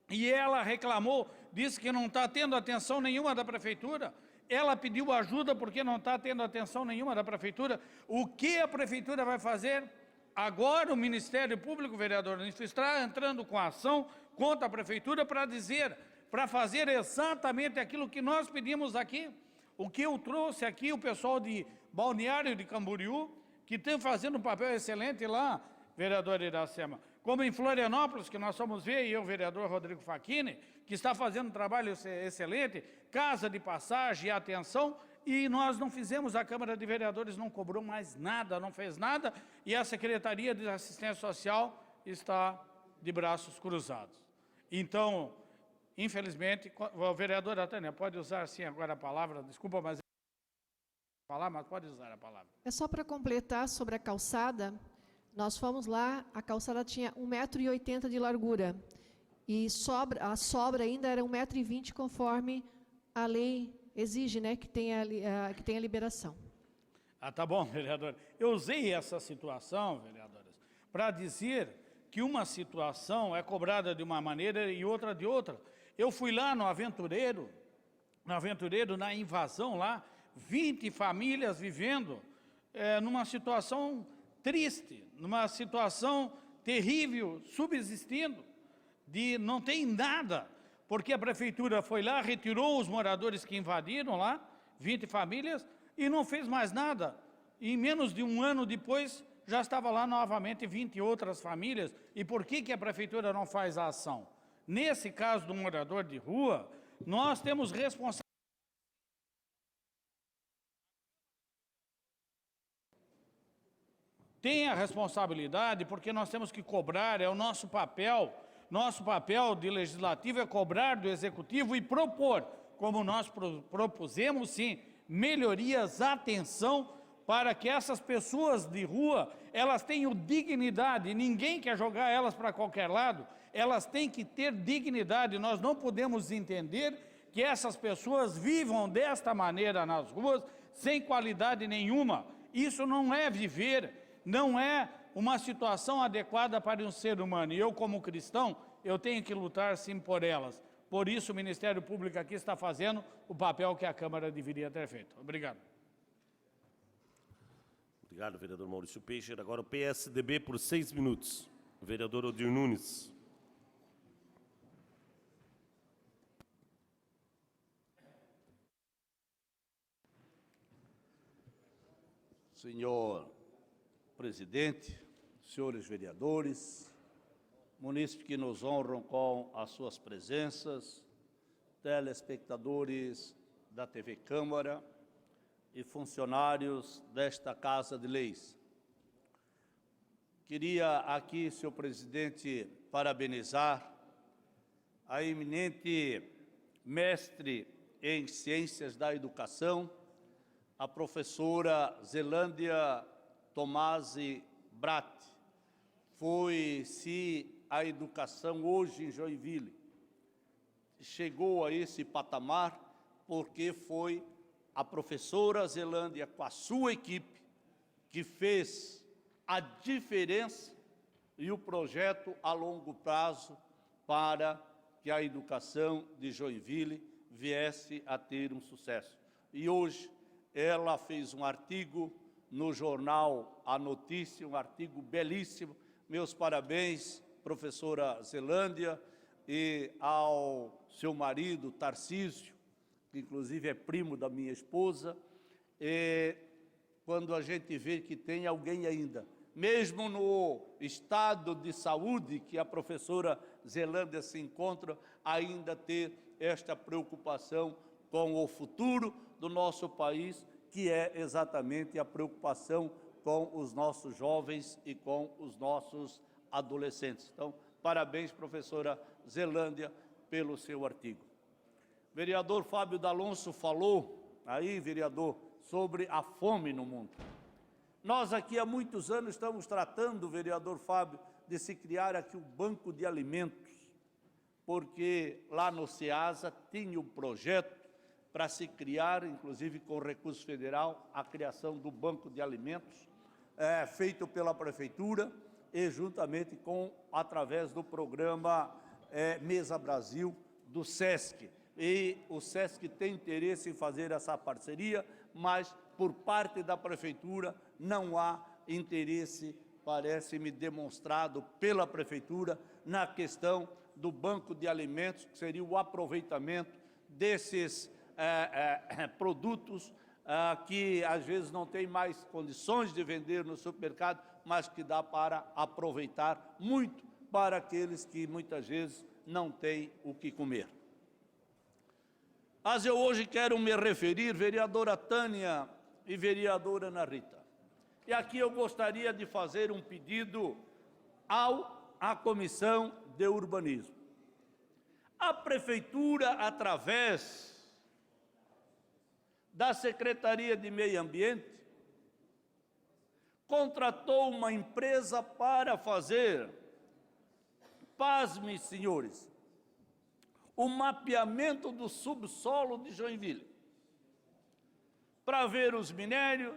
e ela reclamou, disse que não está tendo atenção nenhuma da prefeitura. Ela pediu ajuda porque não está tendo atenção nenhuma da prefeitura. O que a prefeitura vai fazer? Agora o Ministério Público, vereador, está entrando com ação contra a prefeitura para fazer exatamente aquilo que nós pedimos aqui. O que eu trouxe aqui, o pessoal de Balneário de Camboriú, que tem fazendo um papel excelente lá, vereador Iracema. Como em Florianópolis, que nós fomos ver, e eu, vereador Rodrigo Facchini, que está fazendo um trabalho excelente, casa de passagem e atenção, e nós não fizemos, a Câmara de Vereadores não cobrou mais nada, não fez nada, e a Secretaria de Assistência Social está de braços cruzados. Então, infelizmente, o vereador Atânia, pode usar sim agora a palavra, desculpa, mas pode usar a palavra.
É só para completar sobre a calçada, nós fomos lá, a calçada tinha 1,80 m de largura, e a sobra ainda era 1,20 m, conforme a lei exige, né, que tenha liberação.
Tá bom, vereador. Eu usei essa situação, vereadores, para dizer que uma situação é cobrada de uma maneira e outra de outra. Eu fui lá no Aventureiro, na invasão lá, 20 famílias vivendo numa situação triste, numa situação terrível, subsistindo, de não tem nada, porque a prefeitura foi lá, retirou os moradores que invadiram lá, 20 famílias, e não fez mais nada. E menos de um ano depois, já estava lá novamente 20 outras famílias. E por que a prefeitura não faz a ação? Nesse caso do morador de rua, nós temos responsabilidade. Tem a responsabilidade, porque nós temos que cobrar, é o nosso papel. Nosso papel de legislativo é cobrar do executivo e propor, como nós propusemos, sim, melhorias, atenção, para que essas pessoas de rua, elas tenham dignidade. Ninguém quer jogar elas para qualquer lado, elas têm que ter dignidade. Nós não podemos entender que essas pessoas vivam desta maneira nas ruas, sem qualidade nenhuma. Isso não é viver, não é uma situação adequada para um ser humano. E eu, como cristão, eu tenho que lutar, sim, por elas. Por isso, o Ministério Público aqui está fazendo o papel que a Câmara deveria ter feito. Obrigado.
Obrigado, vereador Maurício Peixe. Agora o PSDB por 6 minutos. O vereador Odir Nunes.
Senhor presidente, senhores vereadores, munícipes que nos honram com as suas presenças, telespectadores da TV Câmara e funcionários desta Casa de Leis. Queria aqui, senhor presidente, parabenizar a eminente mestre em Ciências da Educação, a professora Zelândia Tomasi Brat. Foi-se a educação hoje em Joinville. Chegou a esse patamar porque foi a professora Zelândia, com a sua equipe, que fez a diferença e o projeto a longo prazo para que a educação de Joinville viesse a ter um sucesso. E hoje ela fez um artigo no jornal A Notícia, um artigo belíssimo. Meus parabéns, professora Zelândia, e ao seu marido, Tarcísio, que inclusive é primo da minha esposa. E quando a gente vê que tem alguém ainda, mesmo no estado de saúde que a professora Zelândia se encontra, ainda ter esta preocupação com o futuro do nosso país, que é exatamente a preocupação com os nossos jovens e com os nossos adolescentes. Então, parabéns, professora Zelândia, pelo seu artigo. Vereador Fábio D'Alonso falou aí, vereador, sobre a fome no mundo. Nós aqui há muitos anos estamos tratando, vereador Fábio, de se criar aqui um banco de alimentos, porque lá no SEASA tinha um projeto para se criar, inclusive com recurso federal, a criação do banco de alimentos, feito pela prefeitura e juntamente através do programa Mesa Brasil do SESC. E o SESC tem interesse em fazer essa parceria, mas por parte da prefeitura não há interesse, parece-me demonstrado pela prefeitura, na questão do banco de alimentos, que seria o aproveitamento desses produtos que às vezes não tem mais condições de vender no supermercado, mas que dá para aproveitar muito para aqueles que muitas vezes não têm o que comer. Mas eu hoje quero me referir, vereadora Tânia e vereadora Ana Rita, e aqui eu gostaria de fazer um pedido à Comissão de Urbanismo. A Prefeitura, através da Secretaria de Meio Ambiente, contratou uma empresa para fazer, pasmem, senhores, o mapeamento do subsolo de Joinville, para ver os minérios,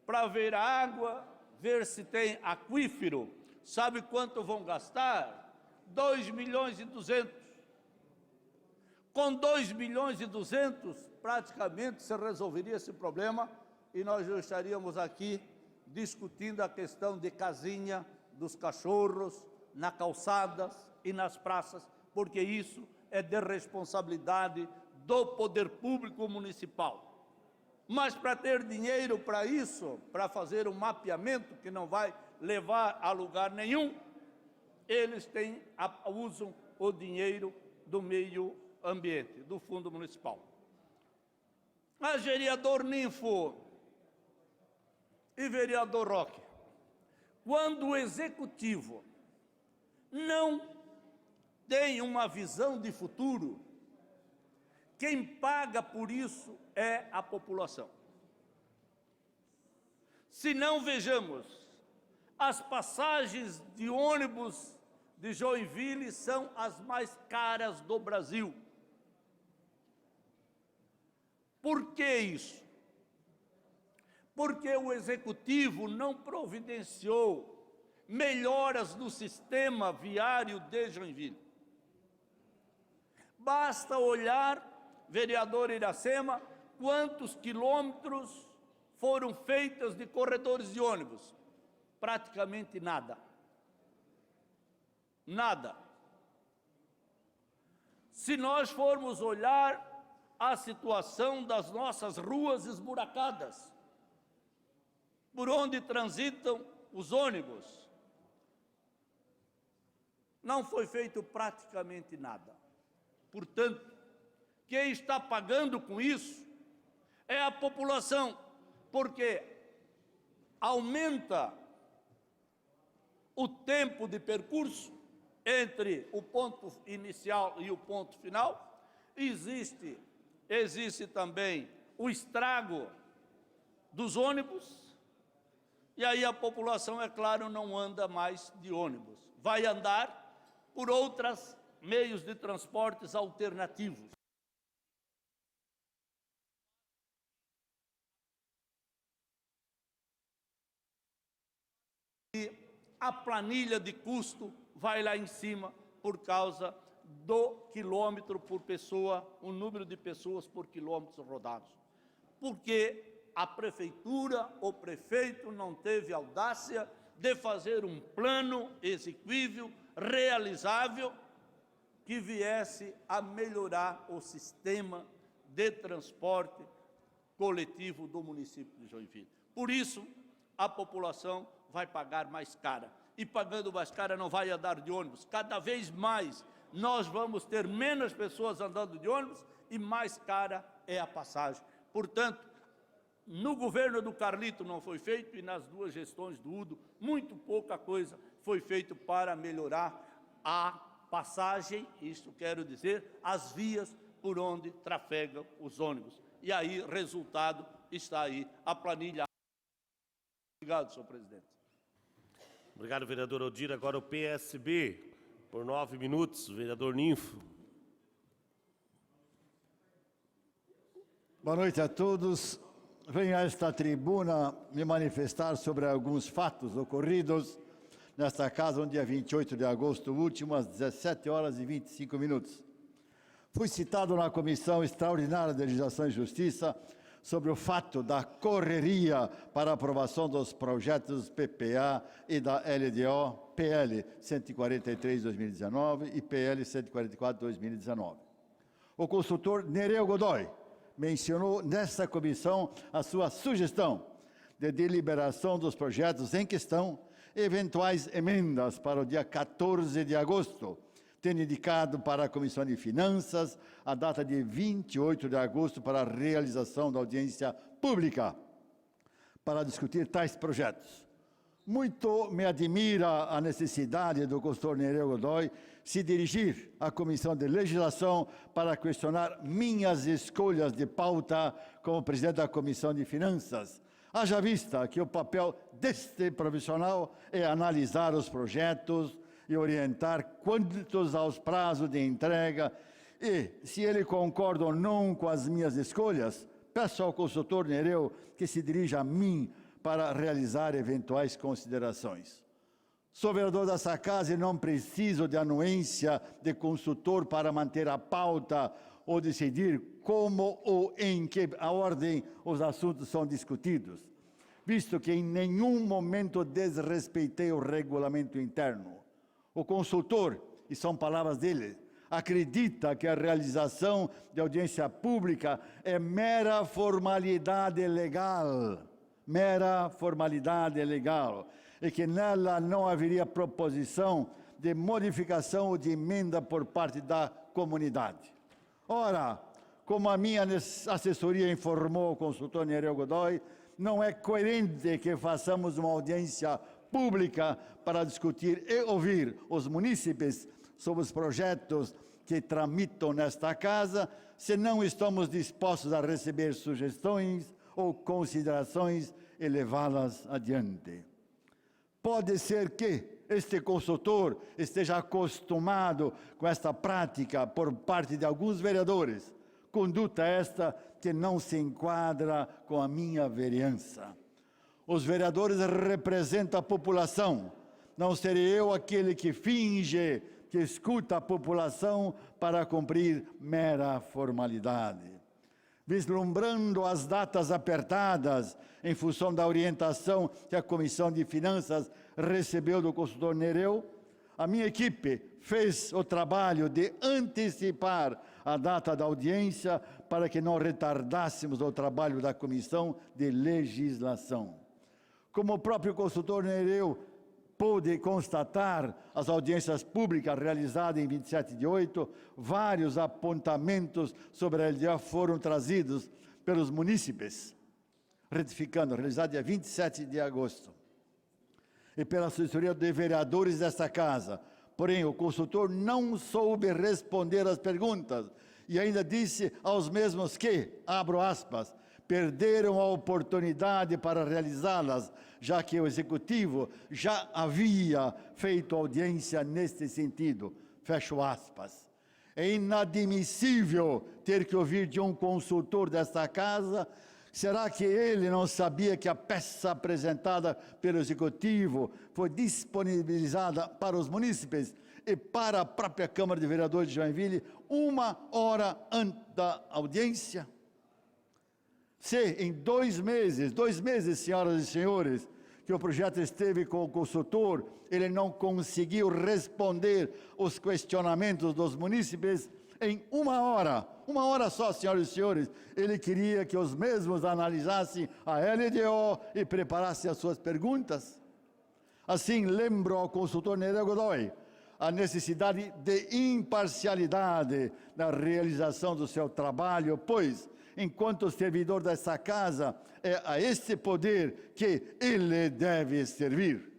para ver a água, ver se tem aquífero. Sabe quanto vão gastar? 2 milhões e 200. Com 2 milhões e 200, praticamente se resolveria esse problema e nós já estaríamos aqui discutindo a questão de casinha dos cachorros, nas calçadas e nas praças, porque isso é de responsabilidade do poder público municipal. Mas para ter dinheiro para isso, para fazer um mapeamento que não vai levar a lugar nenhum, eles usam o dinheiro do meio ambiente, do fundo municipal. Mas vereador Ninfo e vereador Roque, quando o executivo não tem uma visão de futuro, quem paga por isso é a população. Se não, vejamos, as passagens de ônibus de Joinville são as mais caras do Brasil. Por que isso? Porque o executivo não providenciou melhoras no sistema viário de Joinville. Basta olhar, vereador Iracema, quantos quilômetros foram feitos de corredores de ônibus. Praticamente nada. Nada. Se nós formos olhar a situação das nossas ruas esburacadas, por onde transitam os ônibus, não foi feito praticamente nada. Portanto, quem está pagando com isso é a população, porque aumenta o tempo de percurso entre o ponto inicial e o ponto final, existe também o estrago dos ônibus, e aí a população, é claro, não anda mais de ônibus, vai andar por outros meios de transportes alternativos. E a planilha de custo vai lá em cima por causa do quilômetro por pessoa, o número de pessoas por quilômetros rodados. Porque a prefeitura, o prefeito não teve audácia de fazer um plano exequível, realizável, que viesse a melhorar o sistema de transporte coletivo do município de Joinville. Por isso, a população vai pagar mais cara. E pagando mais cara não vai andar de ônibus. Cada vez mais nós vamos ter menos pessoas andando de ônibus e mais cara é a passagem. Portanto, no governo do Carlito não foi feito e nas duas gestões do Udo, muito pouca coisa foi feito para melhorar a passagem, isto quero dizer, as vias por onde trafegam os ônibus. E aí, resultado, está aí a planilha. Obrigado, senhor presidente.
Obrigado, vereador Odir. Agora o PSB, por 9 minutos, vereador Ninfo.
Boa noite a todos. Venho a esta tribuna me manifestar sobre alguns fatos ocorridos nesta casa no dia 28 de agosto último, às 17 horas e 25 minutos. Fui citado na Comissão Extraordinária de Legislação e Justiça sobre o fato da correria para aprovação dos projetos PPA e da LDO, PL 143/2019 e PL 144/2019. O consultor Nereu Godoy mencionou nesta comissão a sua sugestão de deliberação dos projetos em questão, eventuais emendas para o dia 14 de agosto, tendo indicado para a Comissão de Finanças a data de 28 de agosto para a realização da audiência pública para discutir tais projetos. Muito me admira a necessidade do consultor Nereu Godoy se dirigir à Comissão de Legislação para questionar minhas escolhas de pauta como presidente da Comissão de Finanças. Haja vista que o papel deste profissional é analisar os projetos e orientar quantos aos prazos de entrega e, se ele concorda ou não com as minhas escolhas, peço ao consultor Nereu que se dirija a mim para realizar eventuais considerações. Sou vereador dessa casa e não preciso de anuência de consultor para manter a pauta ou decidir como ou em que ordem os assuntos são discutidos, visto que em nenhum momento desrespeitei o regulamento interno. O consultor, e são palavras dele, acredita que a realização de audiência pública é mera formalidade legal, e que nela não haveria proposição de modificação ou de emenda por parte da comunidade. Ora, como a minha assessoria informou o consultor Nereu Godoy, não é coerente que façamos uma audiência pública para discutir e ouvir os munícipes sobre os projetos que tramitam nesta casa, se não estamos dispostos a receber sugestões ou considerações e levá-las adiante. Pode ser que este consultor esteja acostumado com esta prática por parte de alguns vereadores, conduta esta que não se enquadra com a minha vereança. Os vereadores representam a população, não serei eu aquele que finge que escuta a população para cumprir mera formalidade. Vislumbrando as datas apertadas em função da orientação que a Comissão de Finanças recebeu do consultor Nereu, a minha equipe fez o trabalho de antecipar a data da audiência para que não retardássemos o trabalho da Comissão de Legislação. Como o próprio consultor Nereu pôde constatar, as audiências públicas realizadas em 27/8, vários apontamentos sobre a LDO foram trazidos pelos munícipes, retificando, realizado dia 27 de agosto, e pela assessoria de vereadores desta casa. Porém, o consultor não soube responder às perguntas e ainda disse aos mesmos que, abro aspas, perderam a oportunidade para realizá-las, já que o Executivo já havia feito audiência neste sentido. Fecho aspas. É inadmissível ter que ouvir de um consultor desta casa. Será que ele não sabia que a peça apresentada pelo Executivo foi disponibilizada para os munícipes e para a própria Câmara de Vereadores de Joinville 1 hora antes da audiência? Se em 2 meses, senhoras e senhores, que o projeto esteve com o consultor, ele não conseguiu responder os questionamentos dos munícipes, em 1 hora só, senhoras e senhores, ele queria que os mesmos analisassem a LDO e preparassem as suas perguntas. Assim, lembro ao consultor Nereu Godoy a necessidade de imparcialidade na realização do seu trabalho, pois, enquanto servidor dessa casa, é a este poder que ele deve servir.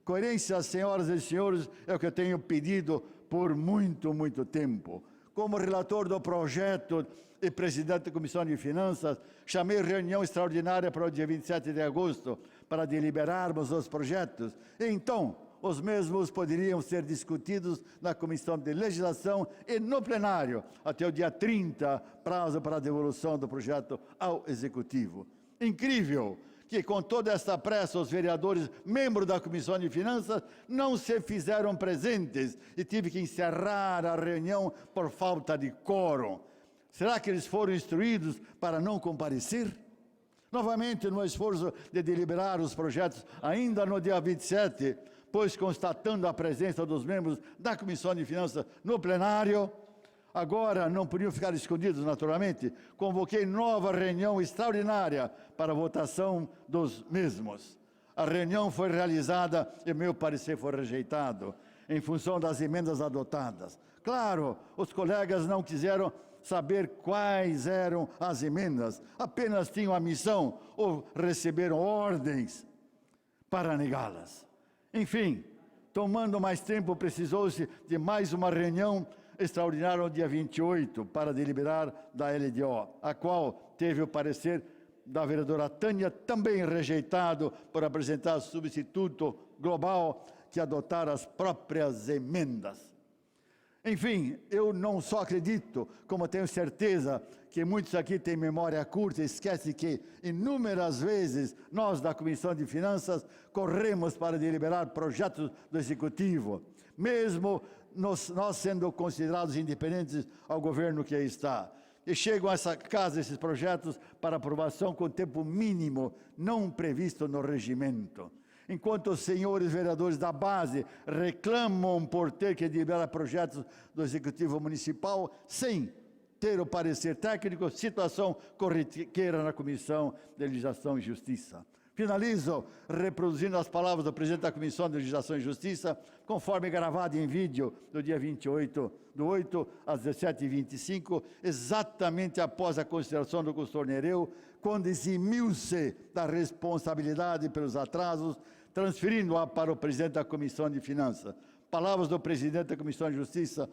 Coerência, senhoras e senhores, é o que eu tenho pedido por muito tempo. Como relator do projeto e presidente da Comissão de Finanças, chamei reunião extraordinária para o dia 27 de agosto para deliberarmos os projetos. E então, os mesmos poderiam ser discutidos na Comissão de Legislação e no plenário, até o dia 30, prazo para a devolução do projeto ao Executivo. Incrível que, com toda essa pressa, os vereadores, membros da Comissão de Finanças, não se fizeram presentes e tive que encerrar a reunião por falta de quórum. Será que eles foram instruídos para não comparecer? Novamente, no esforço de deliberar os projetos ainda no dia 27, pois constatando a presença dos membros da Comissão de Finanças no plenário, agora não podiam ficar escondidos, naturalmente, convoquei nova reunião extraordinária para a votação dos mesmos. A reunião foi realizada e meu parecer foi rejeitado, em função das emendas adotadas. Claro, os colegas não quiseram saber quais eram as emendas, apenas tinham a missão ou receberam ordens para negá-las. Enfim, tomando mais tempo, precisou-se de mais uma reunião extraordinária no dia 28 para deliberar da LDO, a qual teve o parecer da vereadora Tânia, também rejeitado por apresentar substituto global que adotara as próprias emendas. Enfim, eu não só acredito, como tenho certeza que muitos aqui têm memória curta e esquecem que inúmeras vezes nós da Comissão de Finanças corremos para deliberar projetos do Executivo, mesmo nós sendo considerados independentes ao governo que aí está. E chegam a essa casa esses projetos para aprovação com tempo mínimo não previsto no regimento. Enquanto os senhores vereadores da base reclamam por ter que deliberar projetos do Executivo Municipal sem ter o parecer técnico, situação corriqueira na Comissão de Legislação e Justiça. Finalizo reproduzindo as palavras do presidente da Comissão de Legislação e Justiça, conforme gravado em vídeo do dia 28 do 8 às 17h25, exatamente após a consideração do consultor Nereu, quando eximiu-se da responsabilidade pelos atrasos, transferindo-a para o presidente da Comissão de Finanças. Palavras do presidente da Comissão de Justiça,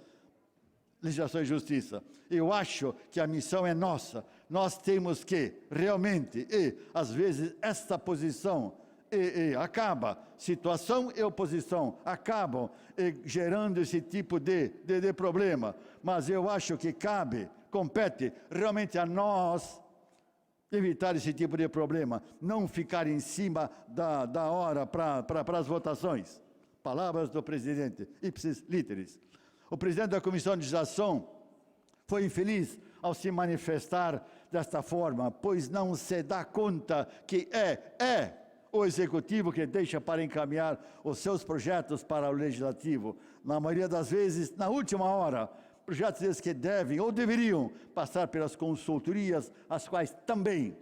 Legislação e Justiça. Eu acho que a missão é nossa. Nós temos que, realmente, e às vezes esta posição acaba, situação e oposição acabam gerando esse tipo de problema. Mas eu acho que compete realmente a nós evitar esse tipo de problema, não ficar em cima da hora para as votações. Palavras do presidente, ipsis literis. O presidente da Comissão de Legislação foi infeliz ao se manifestar desta forma, pois não se dá conta que é o Executivo que deixa para encaminhar os seus projetos para o Legislativo. Na maioria das vezes, na última hora, projetos esses que devem ou deveriam passar pelas consultorias, as quais também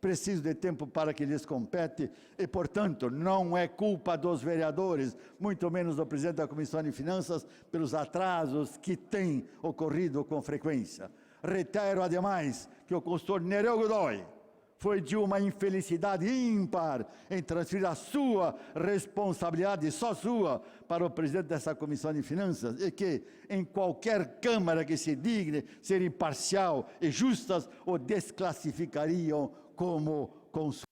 precisam de tempo para que lhes compete e, portanto, não é culpa dos vereadores, muito menos do presidente da Comissão de Finanças, pelos atrasos que têm ocorrido com frequência. Reitero, ademais, que o consultor Nereu Godoy foi de uma infelicidade ímpar em transferir a sua responsabilidade, só sua, para o presidente dessa Comissão de Finanças, e que, em qualquer Câmara que se digne ser imparcial e justas, o desclassificariam como consultor.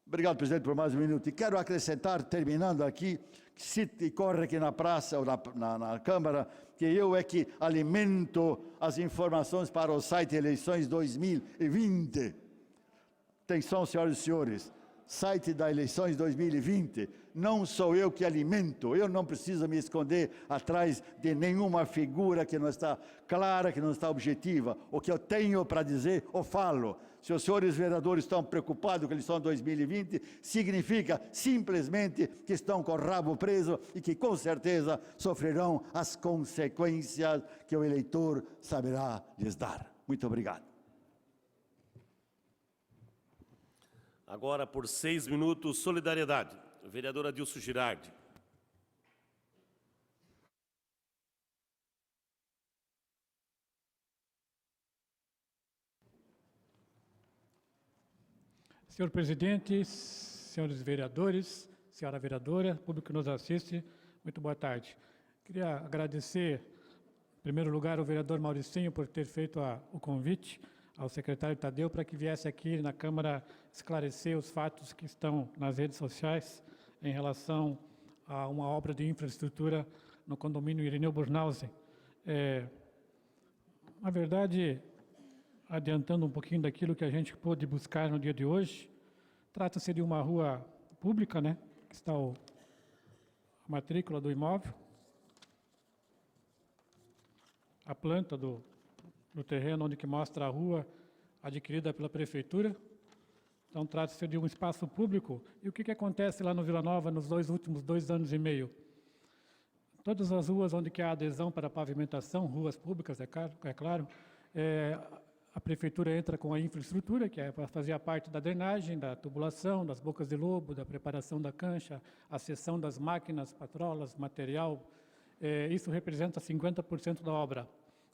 Obrigado, presidente, por mais um minuto. E quero acrescentar, terminando aqui, que se corre aqui na praça ou na Câmara, que eu é que alimento as informações para o site Eleições 2020. Atenção, senhoras e senhores. site das eleições 2020, não sou eu que alimento, eu não preciso me esconder atrás de nenhuma figura que não está clara, que não está objetiva. O que eu tenho para dizer, eu falo. Se os senhores vereadores estão preocupados com a eleição 2020, significa simplesmente que estão com o rabo preso e que com certeza sofrerão as consequências que o eleitor saberá lhes dar. Muito obrigado.
Agora, por 6 minutos, Solidariedade. Vereadora Adilson Girardi.
Senhor presidente, senhores vereadores, senhora vereadora, público que nos assiste, muito boa tarde. Queria agradecer, em primeiro lugar, ao vereador Mauricinho por ter feito o convite ao secretário Tadeu para que viesse aqui na Câmara esclarecer os fatos que estão nas redes sociais em relação a uma obra de infraestrutura no condomínio Irineu Bornhausen. Na verdade, adiantando um pouquinho daquilo que a gente pôde buscar no dia de hoje, trata-se de uma rua pública, né, que está a matrícula do imóvel, a planta do terreno onde que mostra a rua adquirida pela prefeitura. Então, trata-se de um espaço público. E o que acontece lá no Vila Nova nos últimos 2 anos e meio? Todas as ruas onde que há adesão para a pavimentação, ruas públicas, é claro, a prefeitura entra com a infraestrutura, que é para fazer a parte da drenagem, da tubulação, das bocas de lobo, da preparação da cancha, a cessão das máquinas, patrolas, material. Isso representa 50% da obra.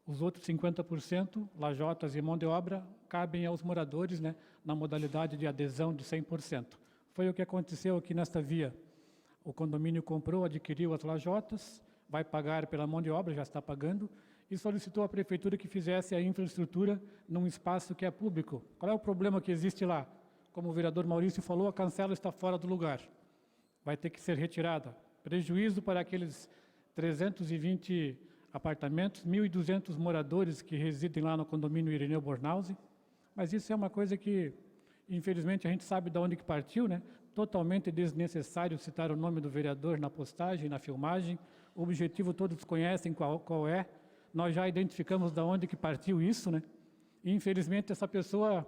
Os outros 50%, lajotas e mão de obra, cabem aos moradores, né, na modalidade de adesão de 100%. Foi o que aconteceu aqui nesta via. O condomínio comprou, adquiriu as lajotas, vai pagar pela mão de obra, já está pagando, e solicitou à prefeitura que fizesse a infraestrutura num espaço que é público. Qual é o problema que existe lá? Como o vereador Maurício falou, a cancela está fora do lugar. Vai ter que ser retirada. Prejuízo para aqueles 320 apartamentos, 1.200 moradores que residem lá no condomínio Irineu Bornhausen. Mas isso é uma coisa que, infelizmente, a gente sabe de onde que partiu, né? Totalmente desnecessário citar o nome do vereador na postagem, na filmagem. O objetivo todos conhecem qual é. Nós já identificamos de onde que partiu isso, né? E, infelizmente, essa pessoa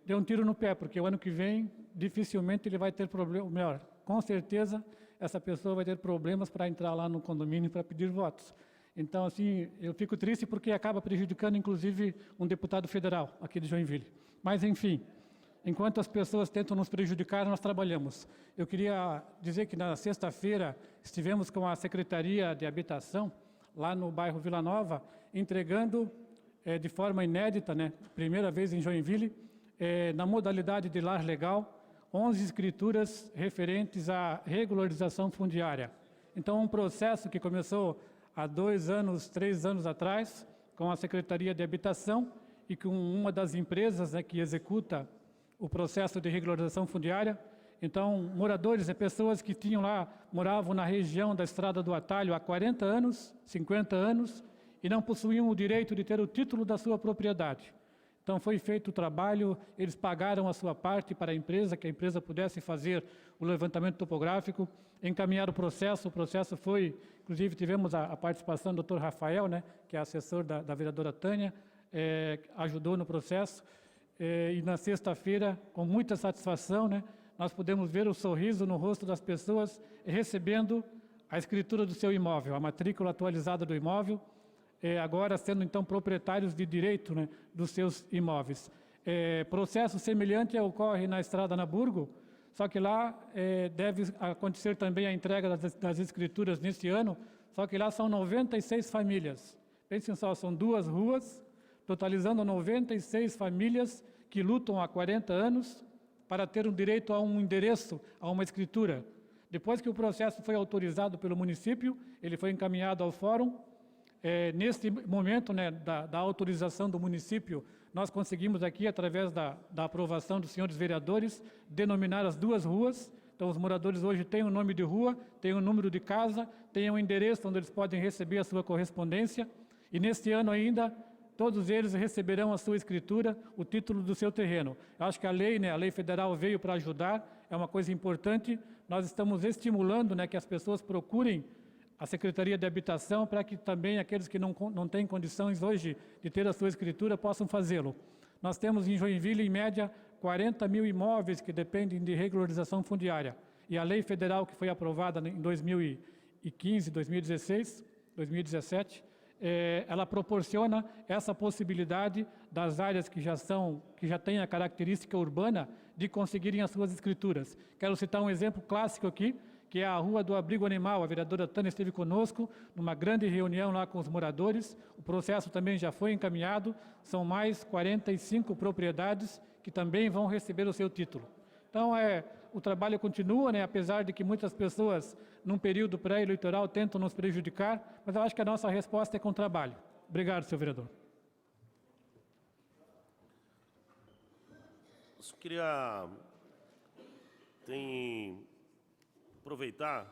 deu um tiro no pé, porque o ano que vem, dificilmente ele vai ter problema, melhor, com certeza, essa pessoa vai ter problemas para entrar lá no condomínio para pedir votos. Então, assim, eu fico triste porque acaba prejudicando, inclusive, um deputado federal aqui de Joinville. Mas, enfim, enquanto as pessoas tentam nos prejudicar, nós trabalhamos. Eu queria dizer que na sexta-feira estivemos com a Secretaria de Habitação, lá no bairro Vila Nova, entregando de forma inédita, né, primeira vez em Joinville, na modalidade de lar legal, 11 escrituras referentes à regularização fundiária. Então, um processo que começou há 2 anos, 3 anos atrás, com a Secretaria de Habitação e com uma das empresas, né, que executa o processo de regularização fundiária. Então, moradores, pessoas que moravam na região da Estrada do Atalho há 40 anos, 50 anos, e não possuíam o direito de ter o título da sua propriedade. Então, foi feito o trabalho, eles pagaram a sua parte para a empresa, que a empresa pudesse fazer o levantamento topográfico, encaminhar o processo foi, inclusive tivemos a participação do Dr. Rafael, né, que é assessor da vereadora Tânia, ajudou no processo, e na sexta-feira, com muita satisfação, né, nós pudemos ver o sorriso no rosto das pessoas recebendo a escritura do seu imóvel, a matrícula atualizada do imóvel, agora sendo então proprietários de direito, né, dos seus imóveis. Processo semelhante ocorre na Estrada Naburgo, só que lá deve acontecer também a entrega das escrituras neste ano, só que lá são 96 famílias. Pensem só, são 2 ruas, totalizando 96 famílias que lutam há 40 anos para ter um direito a um endereço, a uma escritura. Depois que o processo foi autorizado pelo município, ele foi encaminhado ao fórum. Neste momento, né, da autorização do município, nós conseguimos aqui, através da aprovação dos senhores vereadores, denominar as 2 ruas. Então, os moradores hoje têm um nome de rua, têm um número de casa, têm um endereço onde eles podem receber a sua correspondência. E neste ano ainda, todos eles receberão a sua escritura, o título do seu terreno. Eu acho que a lei, né, a lei federal veio para ajudar, é uma coisa importante. Nós estamos estimulando, né, que as pessoas procurem a Secretaria de Habitação para que também aqueles que não têm condições hoje de ter a sua escritura possam fazê-lo. Nós temos em Joinville, em média, 40 mil imóveis que dependem de regularização fundiária. E a lei federal que foi aprovada em 2015, 2016, 2017, ela proporciona essa possibilidade das áreas que já têm a característica urbana de conseguirem as suas escrituras. Quero citar um exemplo clássico aqui, que é a Rua do Abrigo Animal. A vereadora Tânia esteve conosco numa grande reunião lá com os moradores. O processo também já foi encaminhado. São mais 45 propriedades que também vão receber o seu título. Então, o trabalho continua, né? Apesar de que muitas pessoas, num período pré-eleitoral, tentam nos prejudicar, mas eu acho que a nossa resposta é com trabalho. Obrigado, senhor vereador.
Eu queria aproveitar,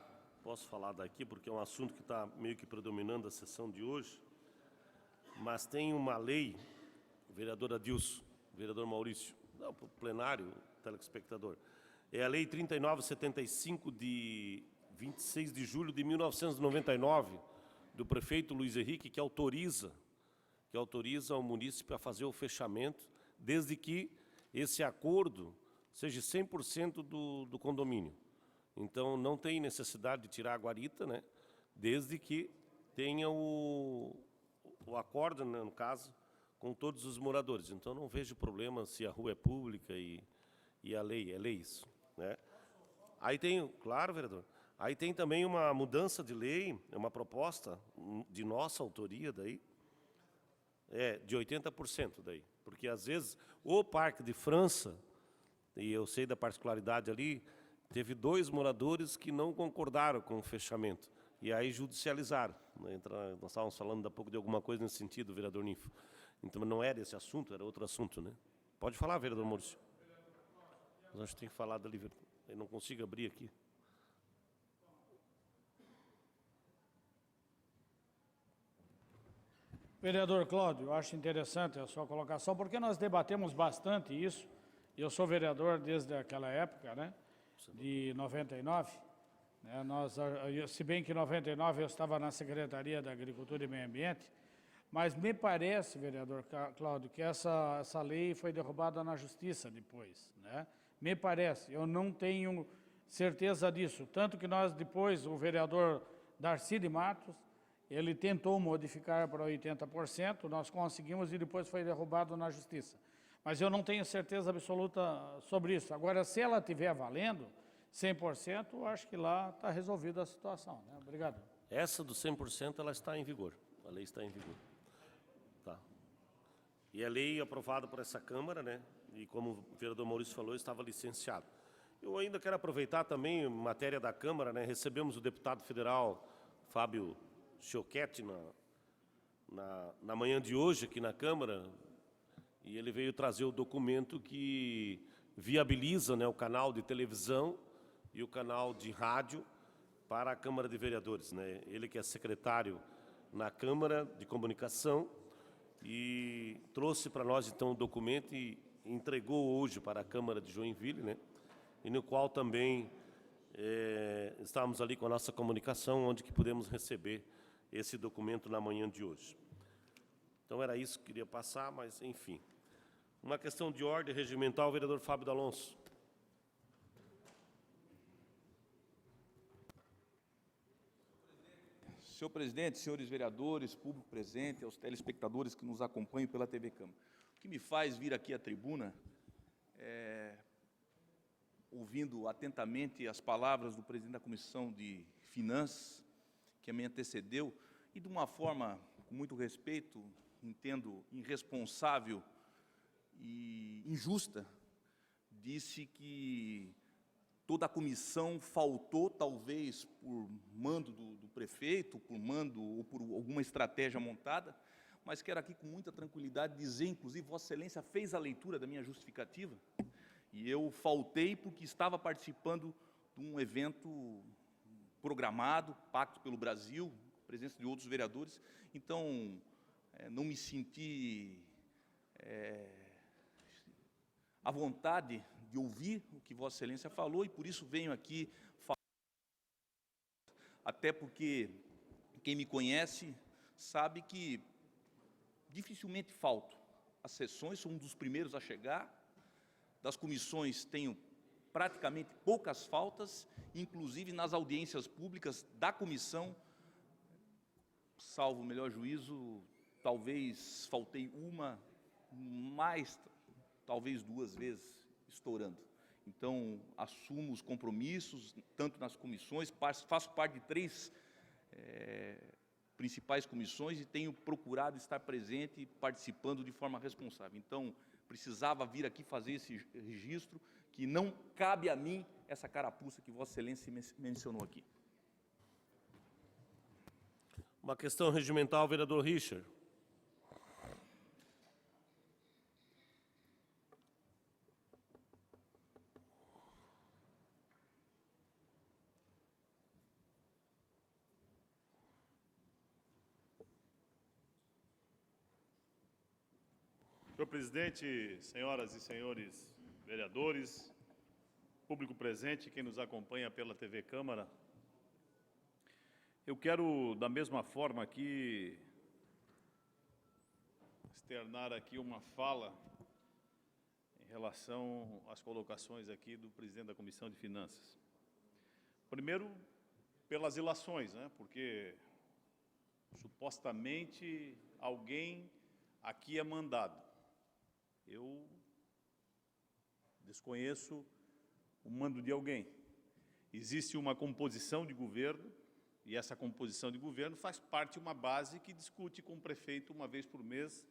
posso falar daqui, porque é um assunto que está meio que predominando a sessão de hoje, mas tem uma lei, o vereador Adilson, o vereador Maurício, não, para o plenário, telespectador, é a Lei 3975 de 26 de julho de 1999, do prefeito Luiz Henrique, que autoriza o munícipe a fazer o fechamento, desde que esse acordo seja 100% do condomínio. Então, não tem necessidade de tirar a guarita, né, desde que tenha o acordo, né, no caso, com todos os moradores. Então, não vejo problema se a rua é pública e a lei isso, né? Aí tem, claro, vereador, aí tem também uma mudança de lei, é uma proposta de nossa autoria daí, de 80% daí, porque às vezes o Parque de França, e eu sei da particularidade ali, teve 2 moradores que não concordaram com o fechamento, e aí judicializaram. Nós estávamos falando há pouco de alguma coisa nesse sentido, vereador Ninfo. Então não era esse assunto, era outro assunto, né? Pode falar, vereador Maurício. Mas acho que tem que falar dali, eu não consigo abrir aqui.
Vereador Cláudio, eu acho interessante a sua colocação, porque nós debatemos bastante isso. Eu sou vereador desde aquela época, né, de 99. Né, se bem que em 99 eu estava na Secretaria da Agricultura e Meio Ambiente, mas me parece, vereador Cláudio, que essa lei foi derrubada na Justiça depois, né? Me parece, eu não tenho certeza disso. Tanto que nós depois, o vereador Darcy de Matos, ele tentou modificar para 80%, nós conseguimos e depois foi derrubado na Justiça. Mas eu não tenho certeza absoluta sobre isso. Agora, se ela estiver valendo 100%, eu acho que lá está resolvida a situação, né? Obrigado.
Essa do 100%, ela está em vigor. A lei está em vigor. Tá. E a lei aprovada por essa Câmara, né? E como o vereador Maurício falou, estava licenciado. Eu ainda quero aproveitar também, em matéria da Câmara, né? Recebemos o deputado federal Fábio Choquete na manhã de hoje aqui na Câmara, e ele veio trazer o documento que viabiliza, né, o canal de televisão e o canal de rádio para a Câmara de Vereadores, né? Ele que é secretário na Câmara de Comunicação e trouxe para nós então o documento e entregou hoje para a Câmara de Joinville, né? E no qual também estávamos ali com a nossa comunicação, onde que pudemos receber esse documento na manhã de hoje. Então era isso que queria passar, mas enfim. Uma questão de ordem regimental, vereador Fábio D'Alonso.
Senhor presidente, senhores vereadores, público presente, aos telespectadores que nos acompanham pela TV Câmara. O que me faz vir aqui à tribuna ouvindo atentamente as palavras do presidente da Comissão de Finanças, que me antecedeu, e de uma forma, com muito respeito, entendo, irresponsável e injusta, disse que toda a comissão faltou, talvez por mando do prefeito, por mando ou por alguma estratégia montada, mas quero aqui com muita tranquilidade dizer, inclusive, Vossa Excelência fez a leitura da minha justificativa, e eu faltei porque estava participando de um evento programado, Pacto pelo Brasil, presença de outros vereadores. Então, não me senti à vontade de ouvir o que Vossa Excelência falou, e por isso venho aqui falar, até porque quem me conhece sabe que dificilmente falto às sessões, sou um dos primeiros a chegar, das comissões tenho praticamente poucas faltas, inclusive nas audiências públicas da comissão, salvo o melhor juízo, talvez faltei uma, mais talvez 2 vezes estourando. Então, assumo os compromissos, tanto nas comissões, faço parte de 3 principais comissões e tenho procurado estar presente e participando de forma responsável. Então, precisava vir aqui fazer esse registro, que não cabe a mim essa carapuça que Vossa Excelência mencionou aqui.
Uma questão regimental, vereador Richard.
Senhor presidente, senhoras e senhores vereadores, público presente, quem nos acompanha pela TV Câmara, eu quero, da mesma forma aqui, externar aqui uma fala em relação às colocações aqui do presidente da Comissão de Finanças. Primeiro, pelas ilações, né? Porque supostamente alguém aqui é mandado. Eu desconheço o mando de alguém. Existe uma composição de governo, e essa composição de governo faz parte de uma base que discute com o prefeito, uma vez por mês,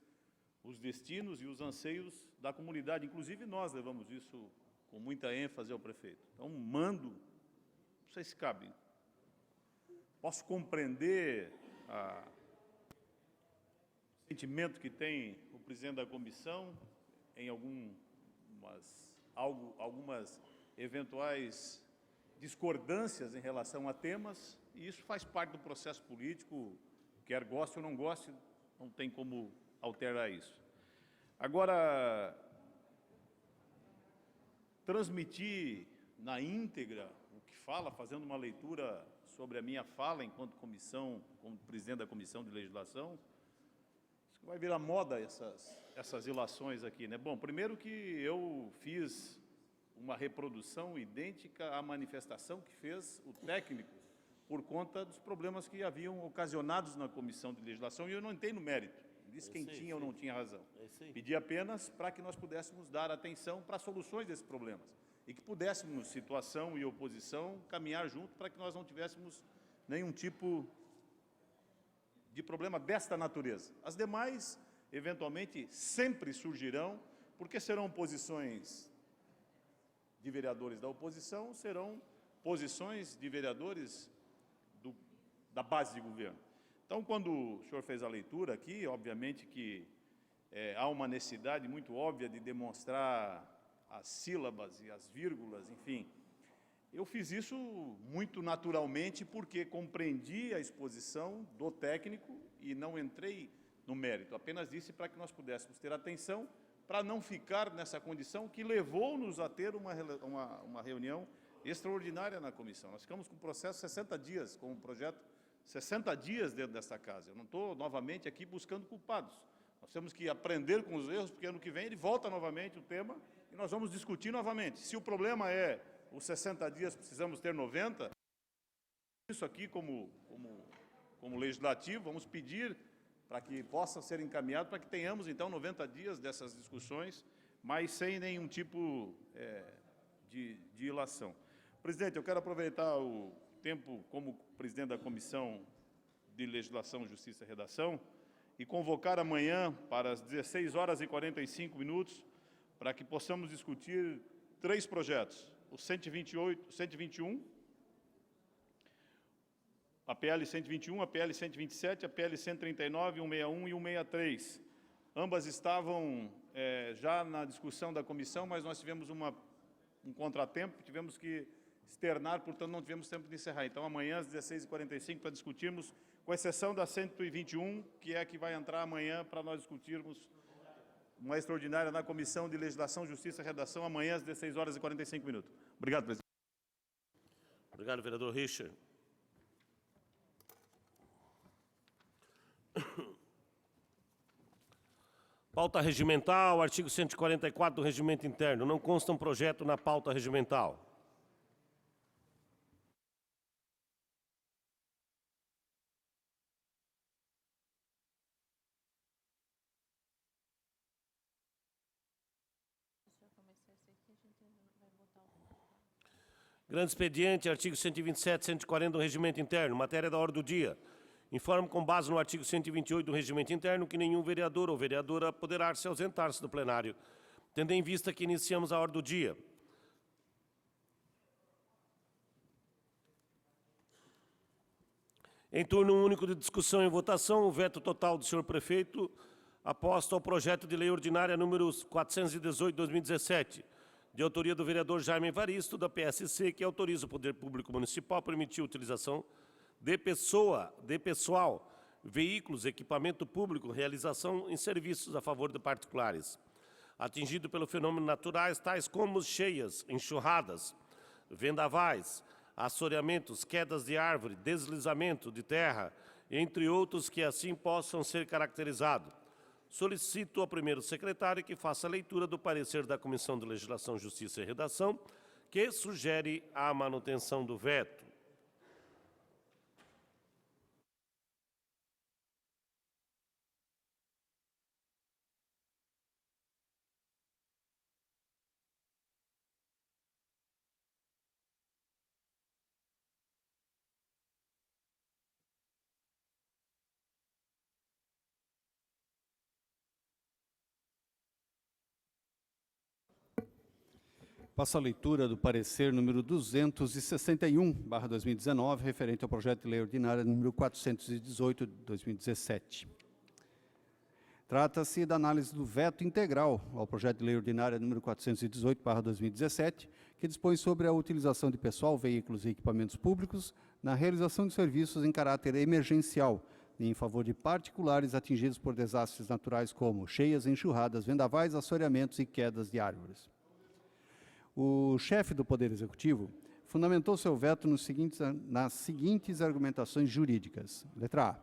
os destinos e os anseios da comunidade. Inclusive, nós levamos isso com muita ênfase ao prefeito. Então, mando, não sei se cabe. Posso compreender o sentimento que tem o presidente da comissão em algumas eventuais discordâncias em relação a temas, e isso faz parte do processo político, quer goste ou não goste, não tem como alterar isso. Agora, transmitir na íntegra o que fala, fazendo uma leitura sobre a minha fala enquanto comissão, como presidente da Comissão de Legislação, vai virar moda essas ilações aqui, né? Bom, primeiro que eu fiz uma reprodução idêntica à manifestação que fez o técnico por conta dos problemas que haviam ocasionados na Comissão de Legislação, e eu não entrei no mérito, disse quem tinha ou não tinha razão. Pedi apenas para que nós pudéssemos dar atenção para soluções desses problemas, e que pudéssemos, situação e oposição, caminhar junto para que nós não tivéssemos nenhum tipo de problema desta natureza. As demais, eventualmente, sempre surgirão, porque serão posições de vereadores da oposição, serão posições de vereadores da base de governo. Então, quando o senhor fez a leitura aqui, obviamente que há uma necessidade muito óbvia de demonstrar as sílabas e as vírgulas, enfim. Eu fiz isso muito naturalmente porque compreendi a exposição do técnico e não entrei no mérito, apenas disse para que nós pudéssemos ter atenção para não ficar nessa condição que levou-nos a ter uma reunião extraordinária na comissão. Nós ficamos com o processo 60 dias, com o projeto 60 dias dentro desta casa. Eu não estou novamente aqui buscando culpados. Nós temos que aprender com os erros, porque ano que vem ele volta novamente o tema e nós vamos discutir novamente. Se o problema é os 60 dias, precisamos ter 90, isso aqui como legislativo, vamos pedir para que possa ser encaminhado, para que tenhamos, então, 90 dias dessas discussões, mas sem nenhum tipo de ilação. Presidente, eu quero aproveitar o tempo como presidente da Comissão de Legislação, Justiça e Redação e convocar amanhã para as 16h45, para que possamos discutir 3 projetos. O 121, a PL 121, a PL 127, a PL 139, 161 e 163. Ambas estavam já na discussão da comissão, mas nós tivemos um contratempo, tivemos que externar, portanto não tivemos tempo de encerrar. Então, amanhã às 16h45, para discutirmos com exceção da 121, que é a que vai entrar amanhã para nós discutirmos uma extraordinária na Comissão de Legislação, Justiça e Redação, amanhã às 16 horas e 45 minutos. Obrigado, presidente.
Obrigado, vereador Richard. Pauta regimental, artigo 144 do Regimento Interno. Não consta um projeto na pauta regimental. Grande expediente, artigo 127, 140 do Regimento Interno, matéria da ordem do dia. Informo com base no artigo 128 do Regimento Interno que nenhum vereador ou vereadora poderá se ausentar-se do plenário, tendo em vista que iniciamos a ordem do dia. Em turno único de discussão e votação, o veto total do senhor prefeito aposto ao projeto de lei ordinária número 418/2017, de autoria do vereador Jaime Evaristo, da PSC, que autoriza o Poder Público Municipal a permitir a utilização de pessoal, veículos, equipamento público, realização em serviços a favor de particulares, atingido pelo fenômenos naturais tais como cheias, enxurradas, vendavais, assoreamentos, quedas de árvore, deslizamento de terra, entre outros que assim possam ser caracterizados. Solicito ao primeiro secretário que faça a leitura do parecer da Comissão de Legislação, Justiça e Redação, que sugere a manutenção do veto.
Passo a leitura do parecer número 261/2019, referente ao projeto de lei ordinária número 418 de 2017. Trata-se da análise do veto integral ao projeto de lei ordinária número 418/2017, que dispõe sobre a utilização de pessoal, veículos e equipamentos públicos na realização de serviços em caráter emergencial, em favor de particulares atingidos por desastres naturais como cheias, enxurradas, vendavais, assoreamentos e quedas de árvores. O chefe do Poder Executivo fundamentou seu veto nas seguintes argumentações jurídicas. Letra A.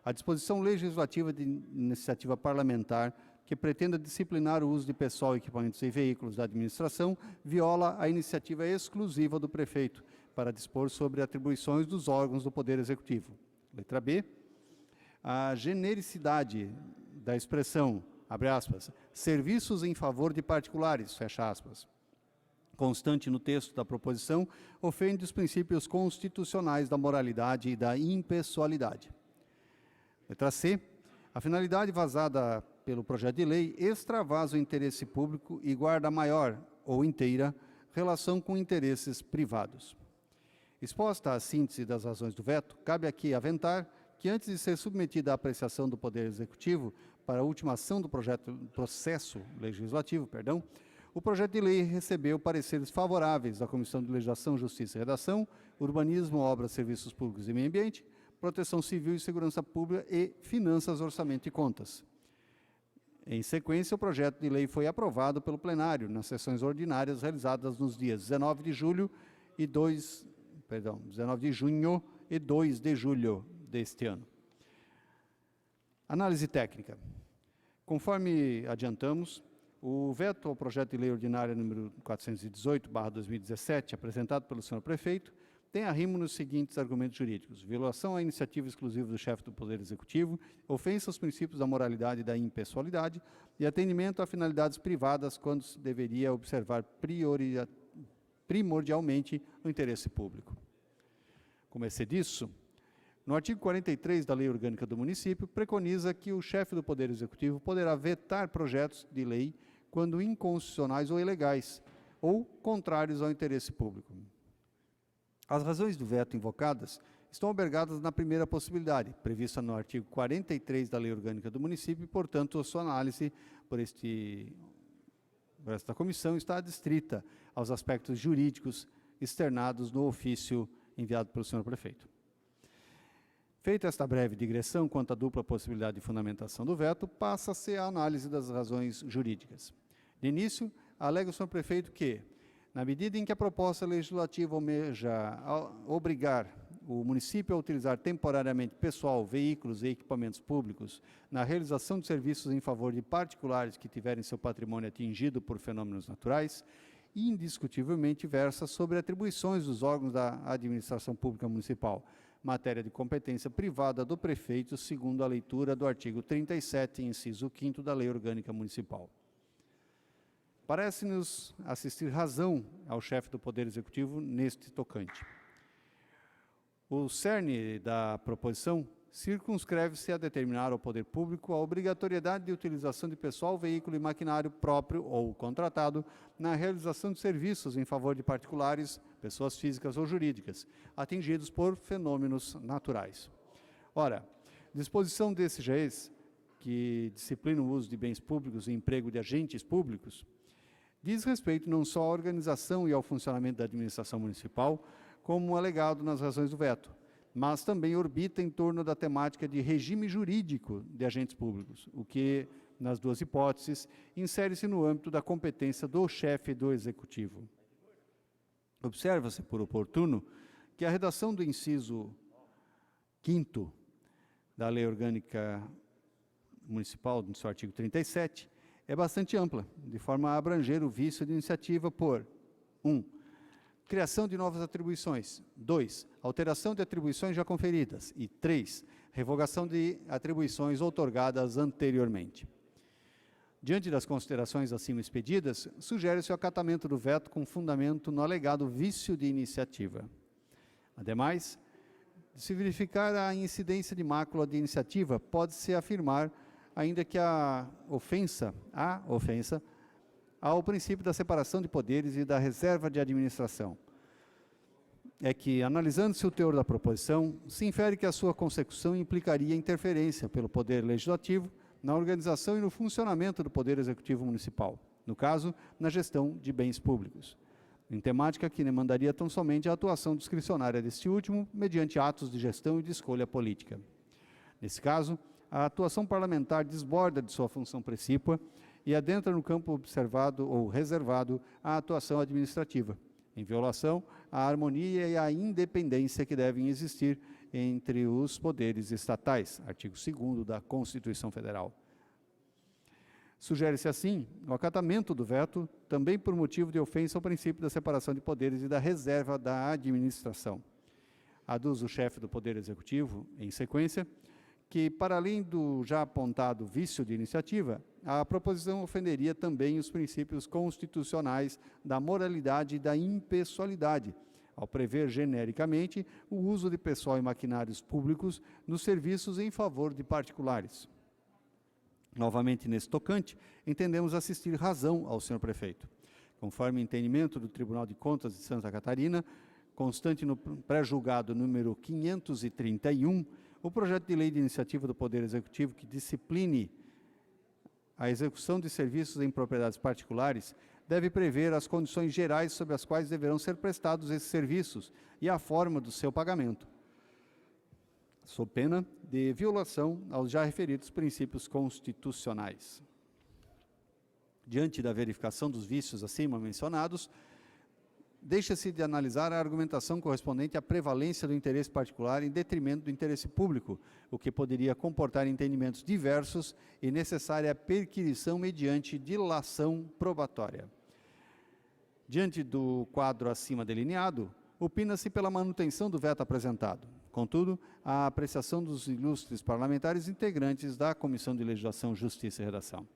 A disposição legislativa de iniciativa parlamentar que pretenda disciplinar o uso de pessoal, equipamentos e veículos da administração viola a iniciativa exclusiva do prefeito para dispor sobre atribuições dos órgãos do Poder Executivo. Letra B. A genericidade da expressão, abre aspas, serviços em favor de particulares, fecha aspas, constante no texto da proposição, ofende os princípios constitucionais da moralidade e da impessoalidade. Letra C. A finalidade vazada pelo projeto de lei extravasa o interesse público e guarda maior ou inteira relação com interesses privados. Exposta a síntese das razões do veto, cabe aqui aventar que antes de ser submetida à apreciação do Poder Executivo para a ultimação do processo legislativo, o projeto de lei recebeu pareceres favoráveis da Comissão de Legislação, Justiça e Redação, Urbanismo, Obras, Serviços Públicos e Meio Ambiente, Proteção Civil e Segurança Pública e Finanças, Orçamento e Contas. Em sequência, o projeto de lei foi aprovado pelo plenário nas sessões ordinárias realizadas nos dias 19 de junho e 2 de julho deste ano. Análise técnica. Conforme adiantamos, o veto ao projeto de lei ordinária número 418/2017, apresentado pelo senhor prefeito, tem arrimo nos seguintes argumentos jurídicos: violação à iniciativa exclusiva do chefe do Poder Executivo, ofensa aos princípios da moralidade e da impessoalidade e atendimento a finalidades privadas quando se deveria observar primordialmente o interesse público. Como excediço, no artigo 43 da Lei Orgânica do Município, preconiza que o chefe do Poder Executivo poderá vetar projetos de lei quando inconstitucionais ou ilegais, ou contrários ao interesse público. As razões do veto invocadas estão albergadas na primeira possibilidade, prevista no artigo 43 da Lei Orgânica do Município, e, portanto, a sua análise por esta comissão está adstrita aos aspectos jurídicos externados no ofício enviado pelo senhor prefeito. Feita esta breve digressão quanto à dupla possibilidade de fundamentação do veto, passa-se a análise das razões jurídicas. De início, alega o senhor prefeito que, na medida em que a proposta legislativa almeja obrigar o município a utilizar temporariamente pessoal, veículos e equipamentos públicos na realização de serviços em favor de particulares que tiverem seu patrimônio atingido por fenômenos naturais, indiscutivelmente versa sobre atribuições dos órgãos da administração pública municipal, matéria de competência privada do prefeito, segundo a leitura do artigo 37, inciso 5º da Lei Orgânica Municipal. Parece-nos assistir razão ao chefe do Poder Executivo neste tocante. O cerne da proposição circunscreve-se a determinar ao poder público a obrigatoriedade de utilização de pessoal, veículo e maquinário próprio ou contratado na realização de serviços em favor de particulares, pessoas físicas ou jurídicas, atingidos por fenômenos naturais. Ora, disposição desses leis, que disciplina o uso de bens públicos e emprego de agentes públicos, diz respeito não só à organização e ao funcionamento da administração municipal, como alegado nas razões do veto, mas também orbita em torno da temática de regime jurídico de agentes públicos, o que, nas duas hipóteses, insere-se no âmbito da competência do chefe do Executivo. Observa-se por oportuno que a redação do inciso 5º da Lei Orgânica Municipal, no seu artigo 37, é bastante ampla, de forma a abranger o vício de iniciativa por 1. Criação de novas atribuições. 2. Alteração de atribuições já conferidas. E 3. Revogação de atribuições outorgadas anteriormente. Diante das considerações acima expedidas, sugere-se o acatamento do veto com fundamento no alegado vício de iniciativa. Ademais, se verificar a incidência de mácula de iniciativa, pode-se afirmar, ainda que a ofensa ao princípio da separação de poderes e da reserva de administração. É que, analisando-se o teor da proposição, se infere que a sua consecução implicaria interferência pelo Poder Legislativo na organização e no funcionamento do Poder Executivo Municipal, no caso, na gestão de bens públicos, em temática que demandaria tão somente a atuação discricionária deste último, mediante atos de gestão e de escolha política. Nesse caso, a atuação parlamentar desborda de sua função precípua e adentra no campo observado ou reservado à atuação administrativa, em violação à harmonia e à independência que devem existir entre os poderes estatais, artigo 2º da Constituição Federal. Sugere-se, assim, o acatamento do veto, também por motivo de ofensa ao princípio da separação de poderes e da reserva da administração. Aduz o chefe do Poder Executivo, em sequência, que, para além do já apontado vício de iniciativa, a proposição ofenderia também os princípios constitucionais da moralidade e da impessoalidade, ao prever genericamente o uso de pessoal e maquinários públicos nos serviços em favor de particulares. Novamente, nesse tocante, entendemos assistir razão ao senhor prefeito. Conforme entendimento do Tribunal de Contas de Santa Catarina, constante no pré-julgado número 531, o projeto de lei de iniciativa do Poder Executivo que discipline a execução de serviços em propriedades particulares deve prever as condições gerais sob as quais deverão ser prestados esses serviços e a forma do seu pagamento, sob pena de violação aos já referidos princípios constitucionais. Diante da verificação dos vícios acima mencionados, deixa-se de analisar a argumentação correspondente à prevalência do interesse particular em detrimento do interesse público, o que poderia comportar entendimentos diversos e necessária perquisição mediante dilação probatória. Diante do quadro acima delineado, opina-se pela manutenção do veto apresentado. Contudo, a apreciação dos ilustres parlamentares integrantes da Comissão de Legislação, Justiça e Redação.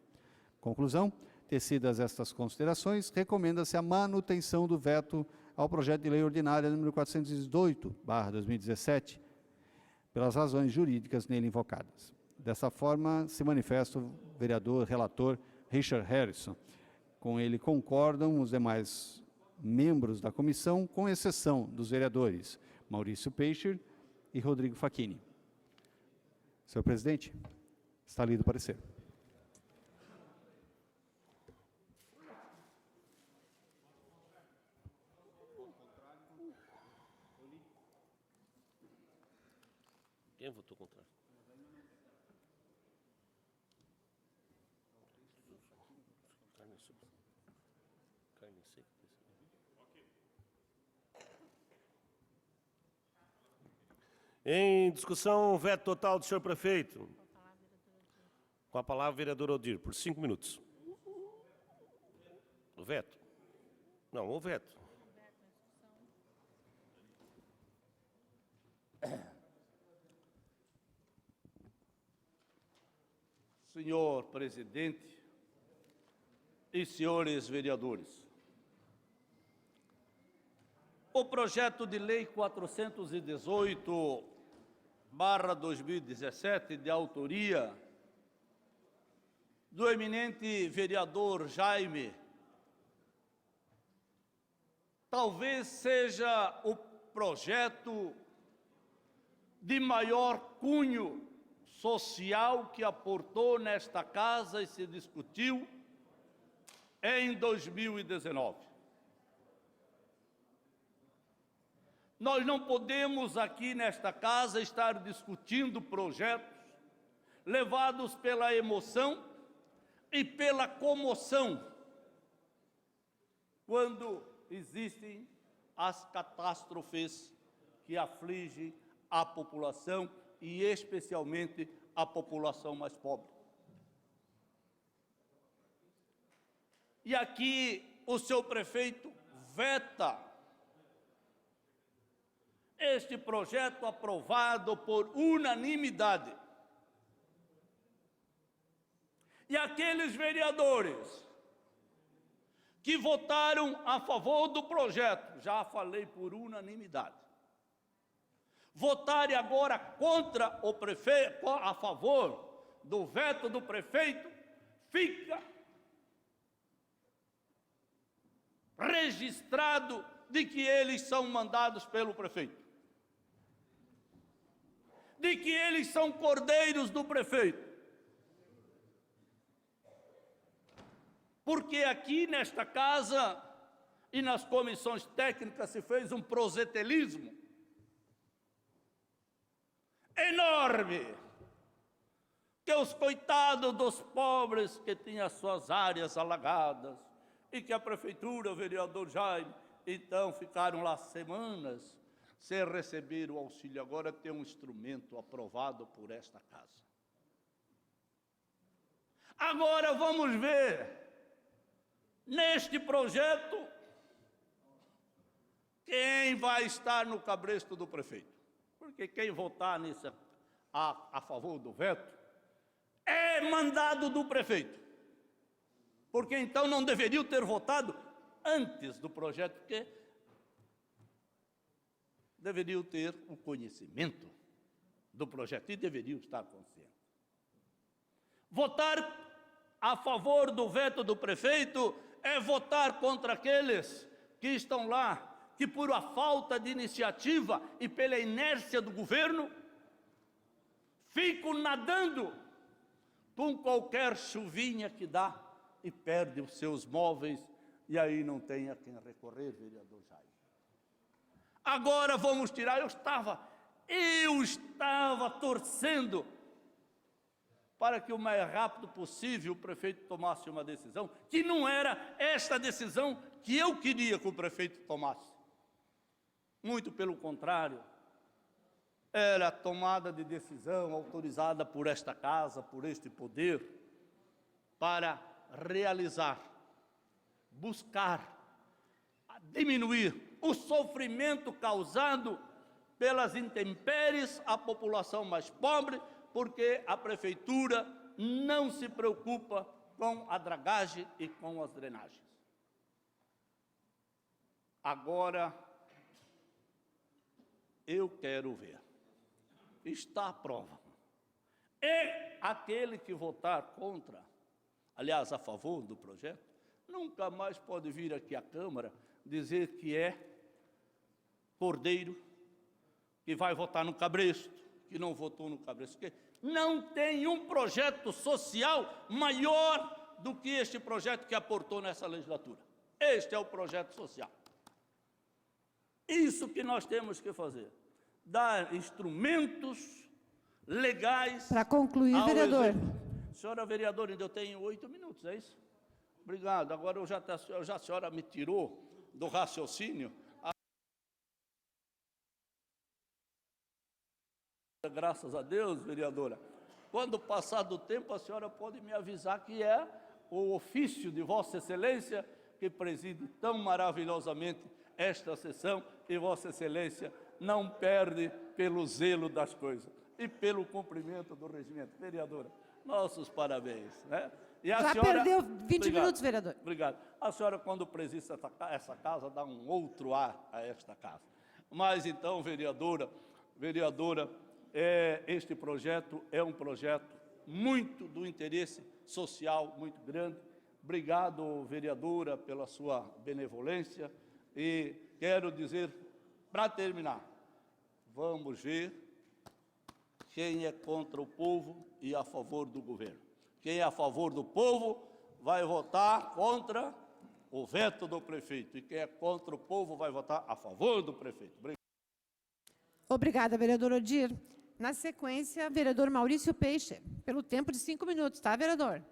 Conclusão: tecidas estas considerações, recomenda-se a manutenção do veto ao projeto de lei ordinária número 418/2017, pelas razões jurídicas nele invocadas. Dessa forma, se manifesta o vereador relator Richard Harrison. Com ele concordam os demais membros da comissão, com exceção dos vereadores Maurício Peixe e Rodrigo Facchini. Senhor presidente, está lido o parecer.
Quem votou contrário? Carne seca. Em discussão, veto total do senhor prefeito. Com a palavra, vereador Odir, por 5 minutos. O veto? Não, o veto.
Senhor presidente e senhores vereadores, o projeto de lei 418/2017, de autoria do eminente vereador Jaime, talvez seja o projeto de maior cunho social que aportou nesta casa e se discutiu em 2019. Nós não podemos aqui nesta casa estar discutindo projetos levados pela emoção e pela comoção, quando existem as catástrofes que afligem a população e especialmente a população mais pobre. E aqui o seu prefeito veta este projeto aprovado por unanimidade. E aqueles vereadores que votaram a favor do projeto, já falei por unanimidade, votarem agora contra o prefeito, a favor do veto do prefeito, fica registrado de que eles são mandados pelo prefeito, de que eles são cordeiros do prefeito. Porque aqui nesta casa e nas comissões técnicas se fez um prosetelismo enorme, que os coitados dos pobres que tinham suas áreas alagadas e que a prefeitura, o vereador Jaime, então ficaram lá semanas sem receber o auxílio. Agora tem um instrumento aprovado por esta casa. Agora vamos ver neste projeto quem vai estar no cabresto do prefeito. Porque quem votar a favor do veto é mandado do prefeito. Porque então não deveriam ter votado antes do projeto, porque deveriam ter o conhecimento do projeto e deveriam estar conscientes. Votar a favor do veto do prefeito é votar contra aqueles que estão lá, que por a falta de iniciativa e pela inércia do governo, ficam nadando com qualquer chuvinha que dá e perdem os seus móveis, e aí não tem a quem recorrer, vereador Jaime. Agora vamos tirar, eu estava torcendo para que o mais rápido possível o prefeito tomasse uma decisão, que não era esta decisão que eu queria que o prefeito tomasse. Muito pelo contrário, era a tomada de decisão autorizada por esta casa, por este poder, para realizar, buscar, diminuir o sofrimento causado pelas intempéries à população mais pobre, porque a prefeitura não se preocupa com a dragagem e com as drenagens. Agora, eu quero ver. Está a prova. E aquele que votar contra, aliás, a favor do projeto, nunca mais pode vir aqui à Câmara dizer que é cordeiro, que vai votar no cabresto, que não votou no cabresto. Porque não tem um projeto social maior do que este projeto que aportou nessa legislatura. Este é o projeto social. Isso que nós temos que fazer. Dar instrumentos legais.
Para concluir,
ao
vereador.
executivo. Senhora vereadora, ainda eu tenho 8 minutos, é isso? Obrigado. Agora a senhora me tirou do raciocínio. Graças a Deus, vereadora. Quando passar do tempo, a senhora pode me avisar que é o ofício de Vossa Excelência que preside tão maravilhosamente esta sessão, e Vossa Excelência não perde pelo zelo das coisas e pelo cumprimento do regimento. Vereadora, nossos parabéns, né? E a
Já
senhora...
perdeu 20
Obrigado.
minutos, vereador.
Obrigado. A senhora, quando preside essa casa, dá um outro ar a esta casa. Mas então, vereadora, este projeto é um projeto muito do interesse social, muito grande. Obrigado, vereadora, pela sua benevolência. E quero dizer, para terminar, vamos ver quem é contra o povo e a favor do governo. Quem é a favor do povo vai votar contra o veto do prefeito. E quem é contra o povo vai votar a favor do prefeito. Obrigado.
Obrigada, vereador Odir. Na sequência, vereador Maurício Peixe, pelo tempo de 5 minutos, tá, vereador?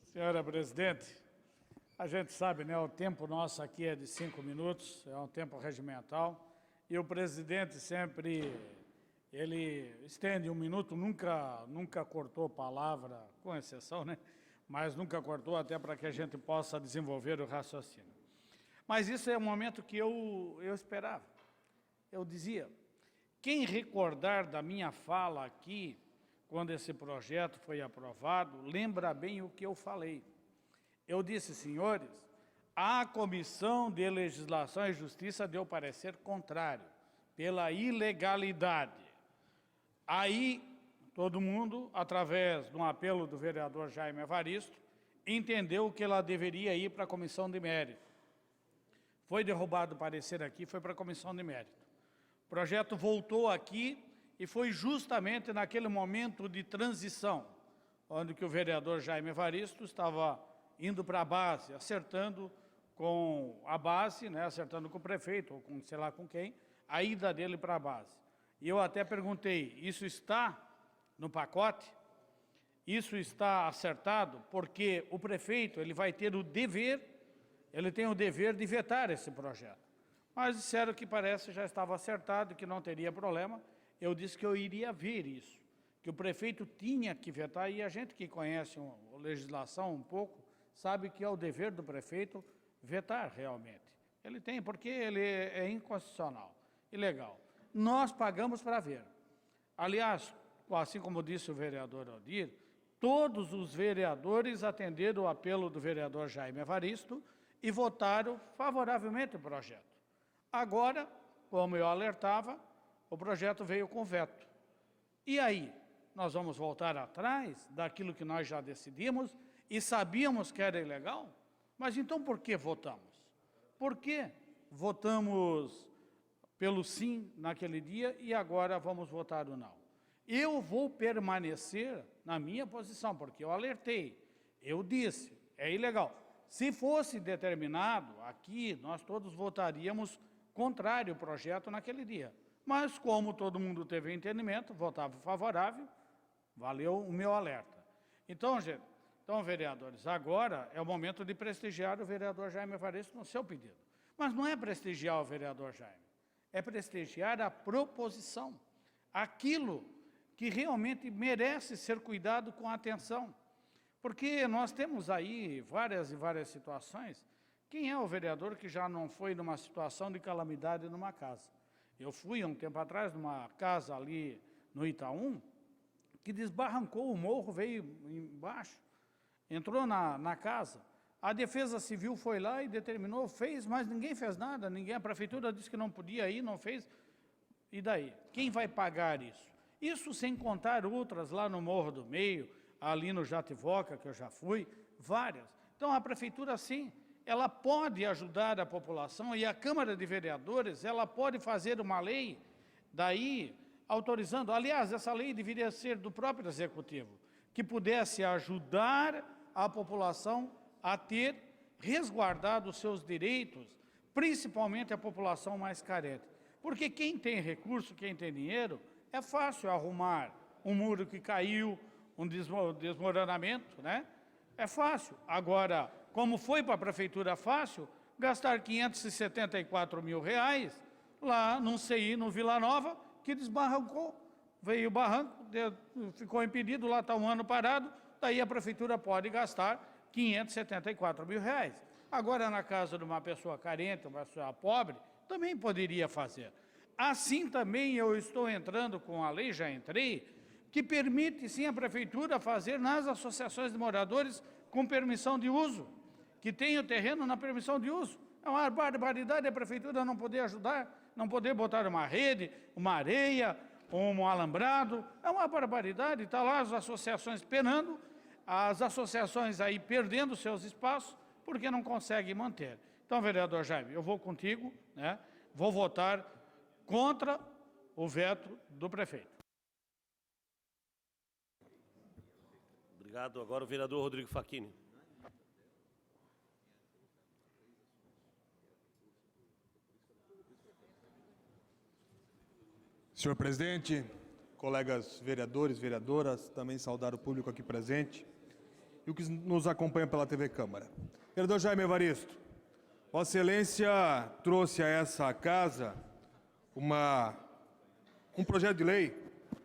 Senhora presidente, a gente sabe, né, o tempo nosso aqui é de 5 minutos, é um tempo regimental, e o presidente sempre, ele estende 1 minuto, nunca cortou palavra, com exceção, né, mas nunca cortou até para que a gente possa desenvolver o raciocínio. Mas isso é um momento que eu esperava. Eu dizia, quem recordar da minha fala aqui, quando esse projeto foi aprovado, lembra bem o que eu falei. Eu disse, senhores, a Comissão de Legislação e Justiça deu parecer contrário, pela ilegalidade. Aí, todo mundo, através de um apelo do vereador Jaime Evaristo, entendeu que ela deveria ir para a Comissão de Mérito. Foi derrubado o parecer aqui, foi para a Comissão de Mérito. O projeto voltou aqui, e foi justamente naquele momento de transição, onde que o vereador Jaime Evaristo estava indo para a base, acertando com a base, né, acertando com o prefeito, ou com sei lá com quem, a ida dele para a base. E eu até perguntei, isso está no pacote? Isso está acertado? Porque o prefeito ele vai ter o dever, ele tem o dever de vetar esse projeto. Mas disseram que parece já estava acertado, que não teria problema. Eu disse que eu iria ver isso, que o prefeito tinha que vetar, e a gente que conhece a legislação um pouco, sabe que é o dever do prefeito vetar realmente. Ele tem, porque ele é inconstitucional, ilegal. Nós pagamos para ver. Aliás, assim como disse o vereador Odir, todos os vereadores atenderam o apelo do vereador Jaime Evaristo e votaram favoravelmente o projeto. Agora, como eu alertava, o projeto veio com veto. E aí, nós vamos voltar atrás daquilo que nós já decidimos e sabíamos que era ilegal? Mas então por que votamos? Por que votamos pelo sim naquele dia e agora vamos votar o não? Eu vou permanecer na minha posição, porque eu alertei, eu disse, é ilegal. Se fosse determinado, aqui nós todos votaríamos contrário ao projeto naquele dia. Mas, como todo mundo teve entendimento, votava favorável, valeu o meu alerta. Então, vereadores, agora é o momento de prestigiar o vereador Jaime Evaristo no seu pedido. Mas não é prestigiar o vereador Jaime, é prestigiar a proposição, aquilo que realmente merece ser cuidado com atenção. Porque nós temos aí várias e várias situações. Quem é o vereador que já não foi numa situação de calamidade numa casa? Eu fui, um tempo atrás, numa casa ali no Itaú, que desbarrancou o morro, veio embaixo, entrou na casa. A Defesa Civil foi lá e determinou, fez, mas ninguém fez nada, a prefeitura disse que não podia ir, não fez. E daí? Quem vai pagar isso? Isso sem contar outras lá no Morro do Meio, ali no Jativoca, que eu já fui, várias. Então, a prefeitura, sim, ela pode ajudar a população, e a Câmara de Vereadores, ela pode fazer uma lei, daí, autorizando, aliás, essa lei deveria ser do próprio Executivo, que pudesse ajudar a população a ter resguardado os seus direitos, principalmente a população mais carente. Porque quem tem recurso, quem tem dinheiro, é fácil arrumar um muro que caiu, um desmoronamento, né? É fácil. Agora, como foi para a prefeitura fácil, gastar R$574 mil lá num CI, no Vila Nova, que desbarrancou. Veio o barranco, ficou impedido, lá está um ano parado, daí a prefeitura pode gastar R$574 mil. Agora, na casa de uma pessoa carente, uma pessoa pobre, também poderia fazer. Assim também eu estou entrando com a lei, já entrei, que permite sim a prefeitura fazer nas associações de moradores com permissão de uso, que tem o terreno na permissão de uso. É uma barbaridade a prefeitura não poder ajudar, não poder botar uma rede, uma areia, um alambrado. É uma barbaridade, está lá as associações penando, as associações aí perdendo seus espaços, porque não conseguem manter. Então, vereador Jaime, eu vou contigo, né? Vou votar contra o veto do prefeito.
Obrigado. Agora o vereador Rodrigo Facchini.
Senhor presidente, colegas vereadores, vereadoras, também saudar o público aqui presente e o que nos acompanha pela TV Câmara. Vereador Jaime Evaristo, Vossa Excelência trouxe a essa casa um projeto de lei,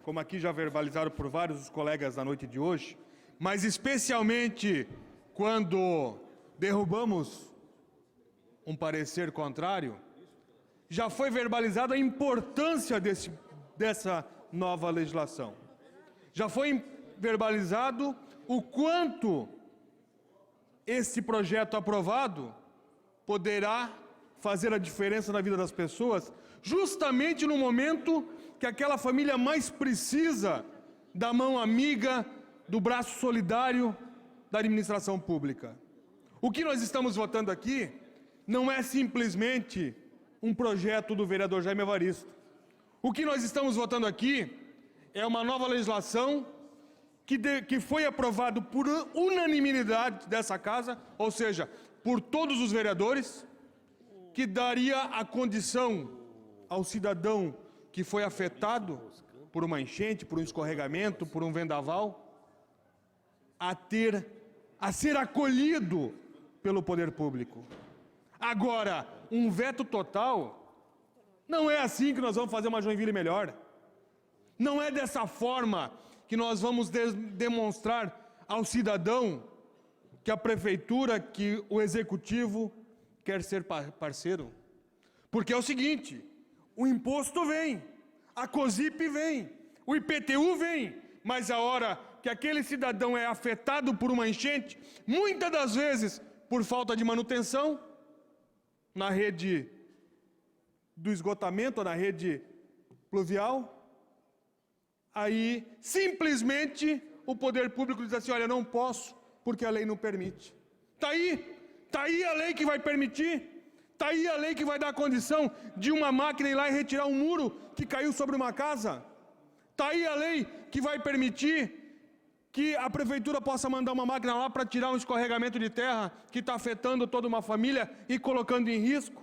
como aqui já verbalizaram por vários dos colegas na noite de hoje, mas especialmente quando derrubamos um parecer contrário, já foi verbalizada a importância dessa nova legislação. Já foi verbalizado o quanto esse projeto aprovado poderá fazer a diferença na vida das pessoas, justamente no momento que aquela família mais precisa da mão amiga, do braço solidário da administração pública. O que nós estamos votando aqui não é simplesmente um projeto do vereador Jaime Evaristo. O que nós estamos votando aqui é uma nova legislação que foi aprovado por unanimidade dessa casa, ou seja, por todos os vereadores, que daria a condição ao cidadão que foi afetado por uma enchente, por um escorregamento, por um vendaval, a ser acolhido pelo poder público. Agora, um veto total, não é assim que nós vamos fazer uma Joinville melhor. Não é dessa forma que nós vamos demonstrar ao cidadão que a prefeitura, que o executivo quer ser parceiro. Porque é o seguinte, o imposto vem, a COSIP vem, o IPTU vem, mas a hora que aquele cidadão é afetado por uma enchente, muitas das vezes por falta de manutenção na rede do esgotamento, na rede pluvial, aí simplesmente o poder público diz assim, olha, não posso, porque a lei não permite. Está aí a lei que vai permitir, está aí a lei que vai dar a condição de uma máquina ir lá e retirar um muro que caiu sobre uma casa. Está aí a lei que vai permitir que a prefeitura possa mandar uma máquina lá para tirar um escorregamento de terra que está afetando toda uma família e colocando em risco.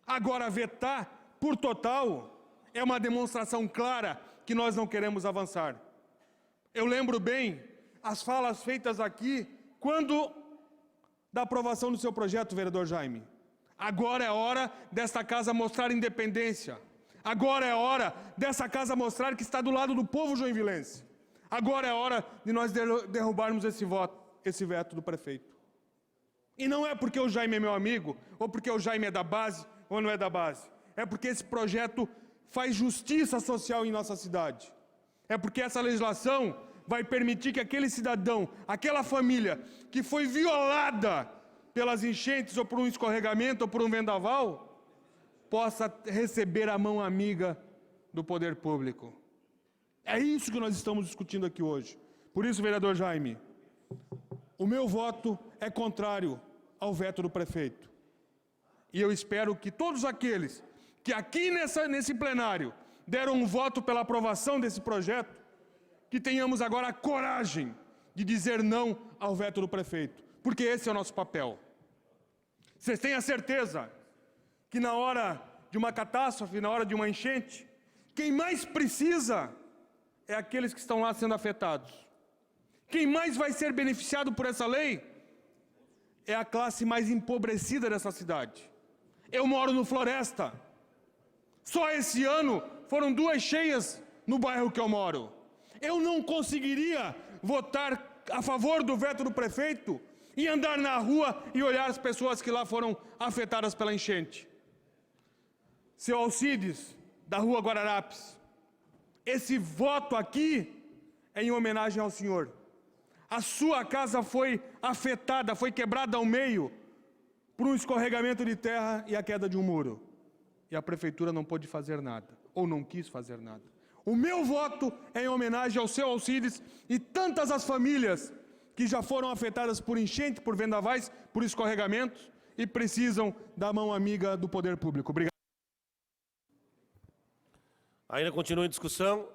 Agora, vetar por total é uma demonstração clara que nós não queremos avançar. Eu lembro bem as falas feitas aqui quando da aprovação do seu projeto, vereador Jaime. Agora é hora desta casa mostrar independência. Agora é hora dessa casa mostrar que está do lado do povo joinvilense. Agora é hora de nós derrubarmos esse veto do prefeito. E não é porque o Jaime é meu amigo, ou porque o Jaime é da base, ou não é da base. É porque esse projeto faz justiça social em nossa cidade. É porque essa legislação vai permitir que aquele cidadão, aquela família que foi violada pelas enchentes, ou por um escorregamento, ou por um vendaval, possa receber a mão amiga do poder público. É isso que nós estamos discutindo aqui hoje. Por isso, vereador Jaime, o meu voto é contrário ao veto do prefeito. E eu espero que todos aqueles que aqui nesse plenário deram um voto pela aprovação desse projeto, que tenhamos agora a coragem de dizer não ao veto do prefeito. porque esse é o nosso papel. Vocês têm a certeza que na hora de uma catástrofe, na hora de uma enchente, quem mais precisa é aqueles que estão lá sendo afetados. Quem mais vai ser beneficiado por essa lei é a classe mais empobrecida dessa cidade. Eu moro no Floresta. Só esse ano foram 2 cheias no bairro que eu moro. Eu não conseguiria votar a favor do veto do prefeito e andar na rua e olhar as pessoas que lá foram afetadas pela enchente. Seu Alcides, da rua Guararapes, esse voto aqui é em homenagem ao senhor. A sua casa foi afetada, foi quebrada ao meio por um escorregamento de terra e a queda de um muro. E a prefeitura não pôde fazer nada, ou não quis fazer nada. O meu voto é em homenagem ao seu Alcides e tantas as famílias que já foram afetadas por enchente, por vendavais, por escorregamentos e precisam da mão amiga do poder público. Obrigado.
Ainda continua em discussão.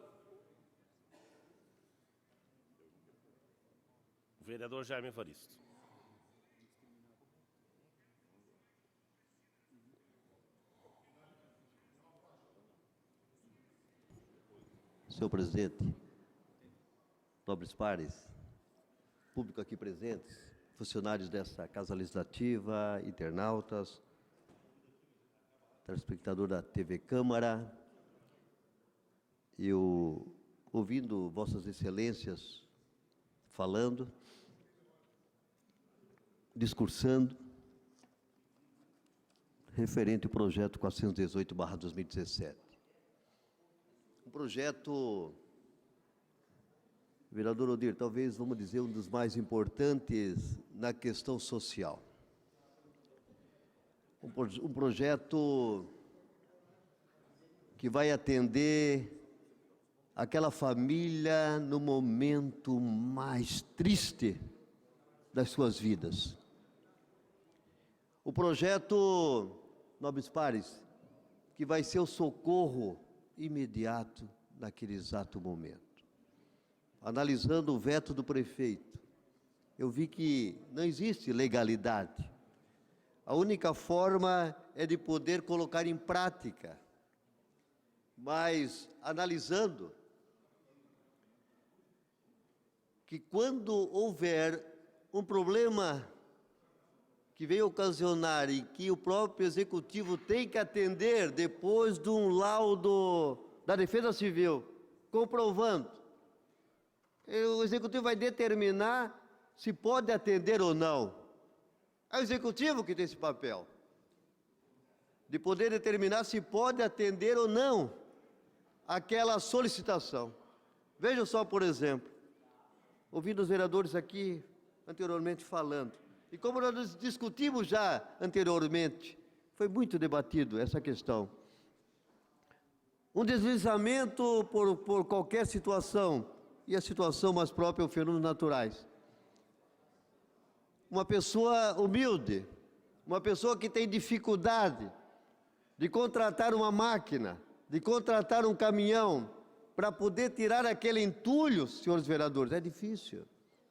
O vereador Jaime Evaristo.
Senhor presidente, nobres pares, público aqui presentes, funcionários dessa Casa Legislativa, internautas, telespectador da TV Câmara, eu, ouvindo Vossas Excelências falando, discursando, referente ao projeto 418/2017. Um projeto, vereador Odir, talvez, vamos dizer, um dos mais importantes na questão social. Um projeto que vai atender aquela família no momento mais triste das suas vidas. O projeto, nobres pares, que vai ser o socorro imediato naquele exato momento. Analisando o veto do prefeito, eu vi que não existe legalidade. A única forma é de poder colocar em prática. Mas, analisando, que quando houver um problema que veio ocasionar e que o próprio executivo tem que atender depois de um laudo da Defesa Civil, comprovando, o executivo vai determinar se pode atender ou não. É o executivo que tem esse papel, de poder determinar se pode atender ou não aquela solicitação. Vejam só, por exemplo, ouvindo os vereadores aqui anteriormente falando, e como nós discutimos já anteriormente, foi muito debatido essa questão. Um deslizamento por qualquer situação, e a situação mais própria é os fenômenos naturais. Uma pessoa humilde, uma pessoa que tem dificuldade de contratar uma máquina, de contratar um caminhão, para poder tirar aquele entulho, senhores vereadores, é difícil.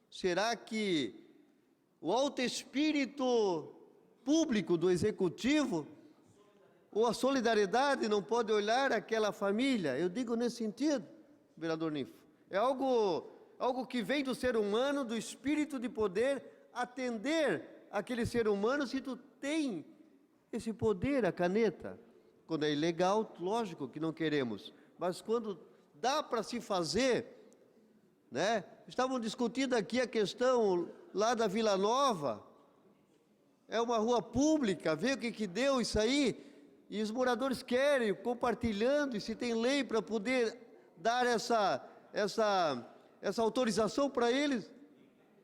Será que o alto espírito público do executivo ou a solidariedade não pode olhar aquela família? Eu digo nesse sentido, vereador Ninfo. É algo que vem do ser humano, do espírito de poder atender aquele ser humano se tu tem esse poder, a caneta. Quando é ilegal, lógico que não queremos, mas quando dá para se fazer, né? Estavam discutindo aqui a questão lá da Vila Nova, é uma rua pública, vê o que deu isso aí, e os moradores querem, compartilhando, e se tem lei para poder dar essa autorização para eles,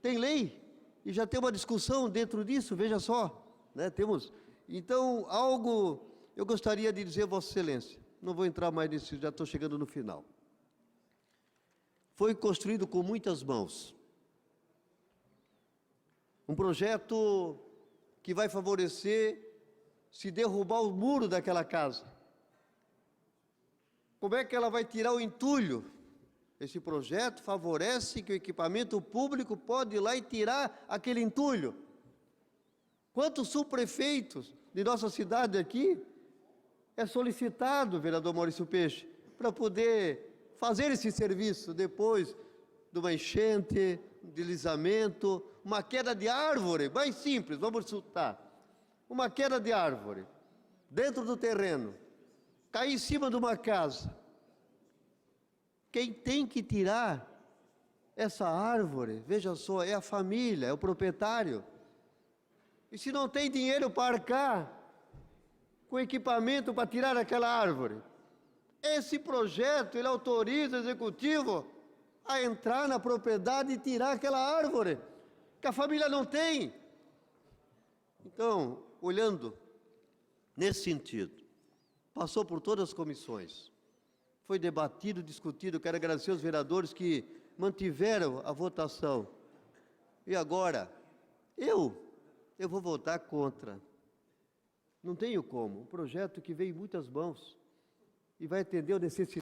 tem lei, e já tem uma discussão dentro disso, veja só, né? Temos, então, algo, eu gostaria de dizer, Vossa Excelência, não vou entrar mais nisso, já estou chegando no final. Foi construído com muitas mãos. Um projeto que vai favorecer se derrubar o muro daquela casa. Como é que ela vai tirar o entulho? Esse projeto favorece que o equipamento público pode ir lá e tirar aquele entulho. Quantos subprefeitos de nossa cidade aqui é solicitado, vereador Maurício Peixe, para poder fazer esse serviço depois de uma enchente, deslizamento, uma queda de árvore, mais simples, vamos chutar. Uma queda de árvore, dentro do terreno, cair em cima de uma casa. Quem tem que tirar essa árvore, veja só, é a família, é o proprietário. E se não tem dinheiro para arcar com equipamento para tirar aquela árvore, esse projeto, ele autoriza o executivo a entrar na propriedade e tirar aquela árvore, que a família não tem. Então, olhando nesse sentido, passou por todas as comissões, foi debatido, discutido. Quero agradecer aos vereadores que mantiveram a votação. E agora, eu vou votar contra. Não tenho como. Um projeto que veio em muitas mãos e vai atender a necessidade.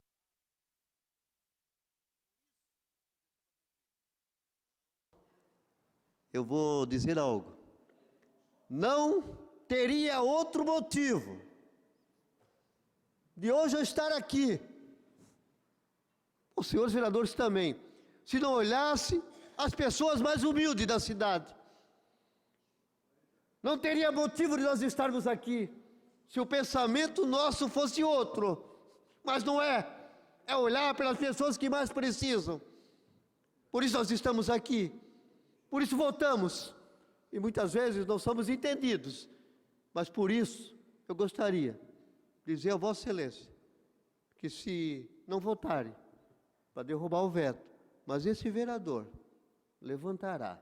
Eu vou dizer algo. Não teria outro motivo de hoje eu estar aqui, os senhores vereadores também, se não olhasse as pessoas mais humildes da cidade. Não teria motivo de nós estarmos aqui se o pensamento nosso fosse outro, mas não é. É olhar pelas pessoas que mais precisam. Por isso nós estamos aqui, por isso votamos, e muitas vezes não somos entendidos, mas por isso eu gostaria de dizer a Vossa Excelência que, se não votarem para derrubar o veto, mas esse vereador levantará,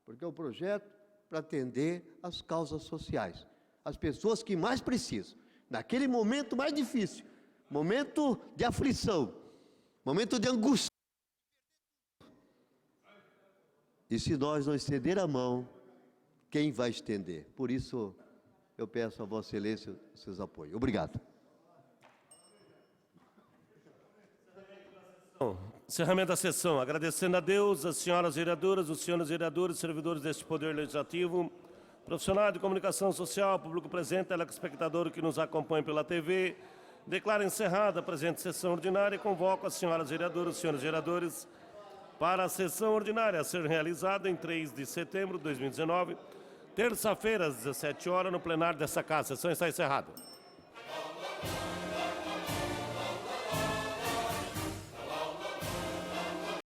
porque é um projeto para atender às causas sociais, as pessoas que mais precisam, naquele momento mais difícil, momento de aflição, momento de angústia. E se nós não estender a mão, quem vai estender? Por isso, eu peço a Vossa Excelência os seus apoios. Obrigado.
Encerramento da sessão. Agradecendo a Deus, as senhoras vereadoras, os senhores vereadores, servidores deste Poder Legislativo, profissionais de comunicação social, público presente, telespectador que nos acompanha pela TV. Declaro encerrada a presente sessão ordinária e convoco as senhoras vereadoras, os senhores vereadores para a sessão ordinária a ser realizada em 3 de setembro de 2019, terça-feira, às 17 horas, no plenário dessa casa. A sessão está encerrada.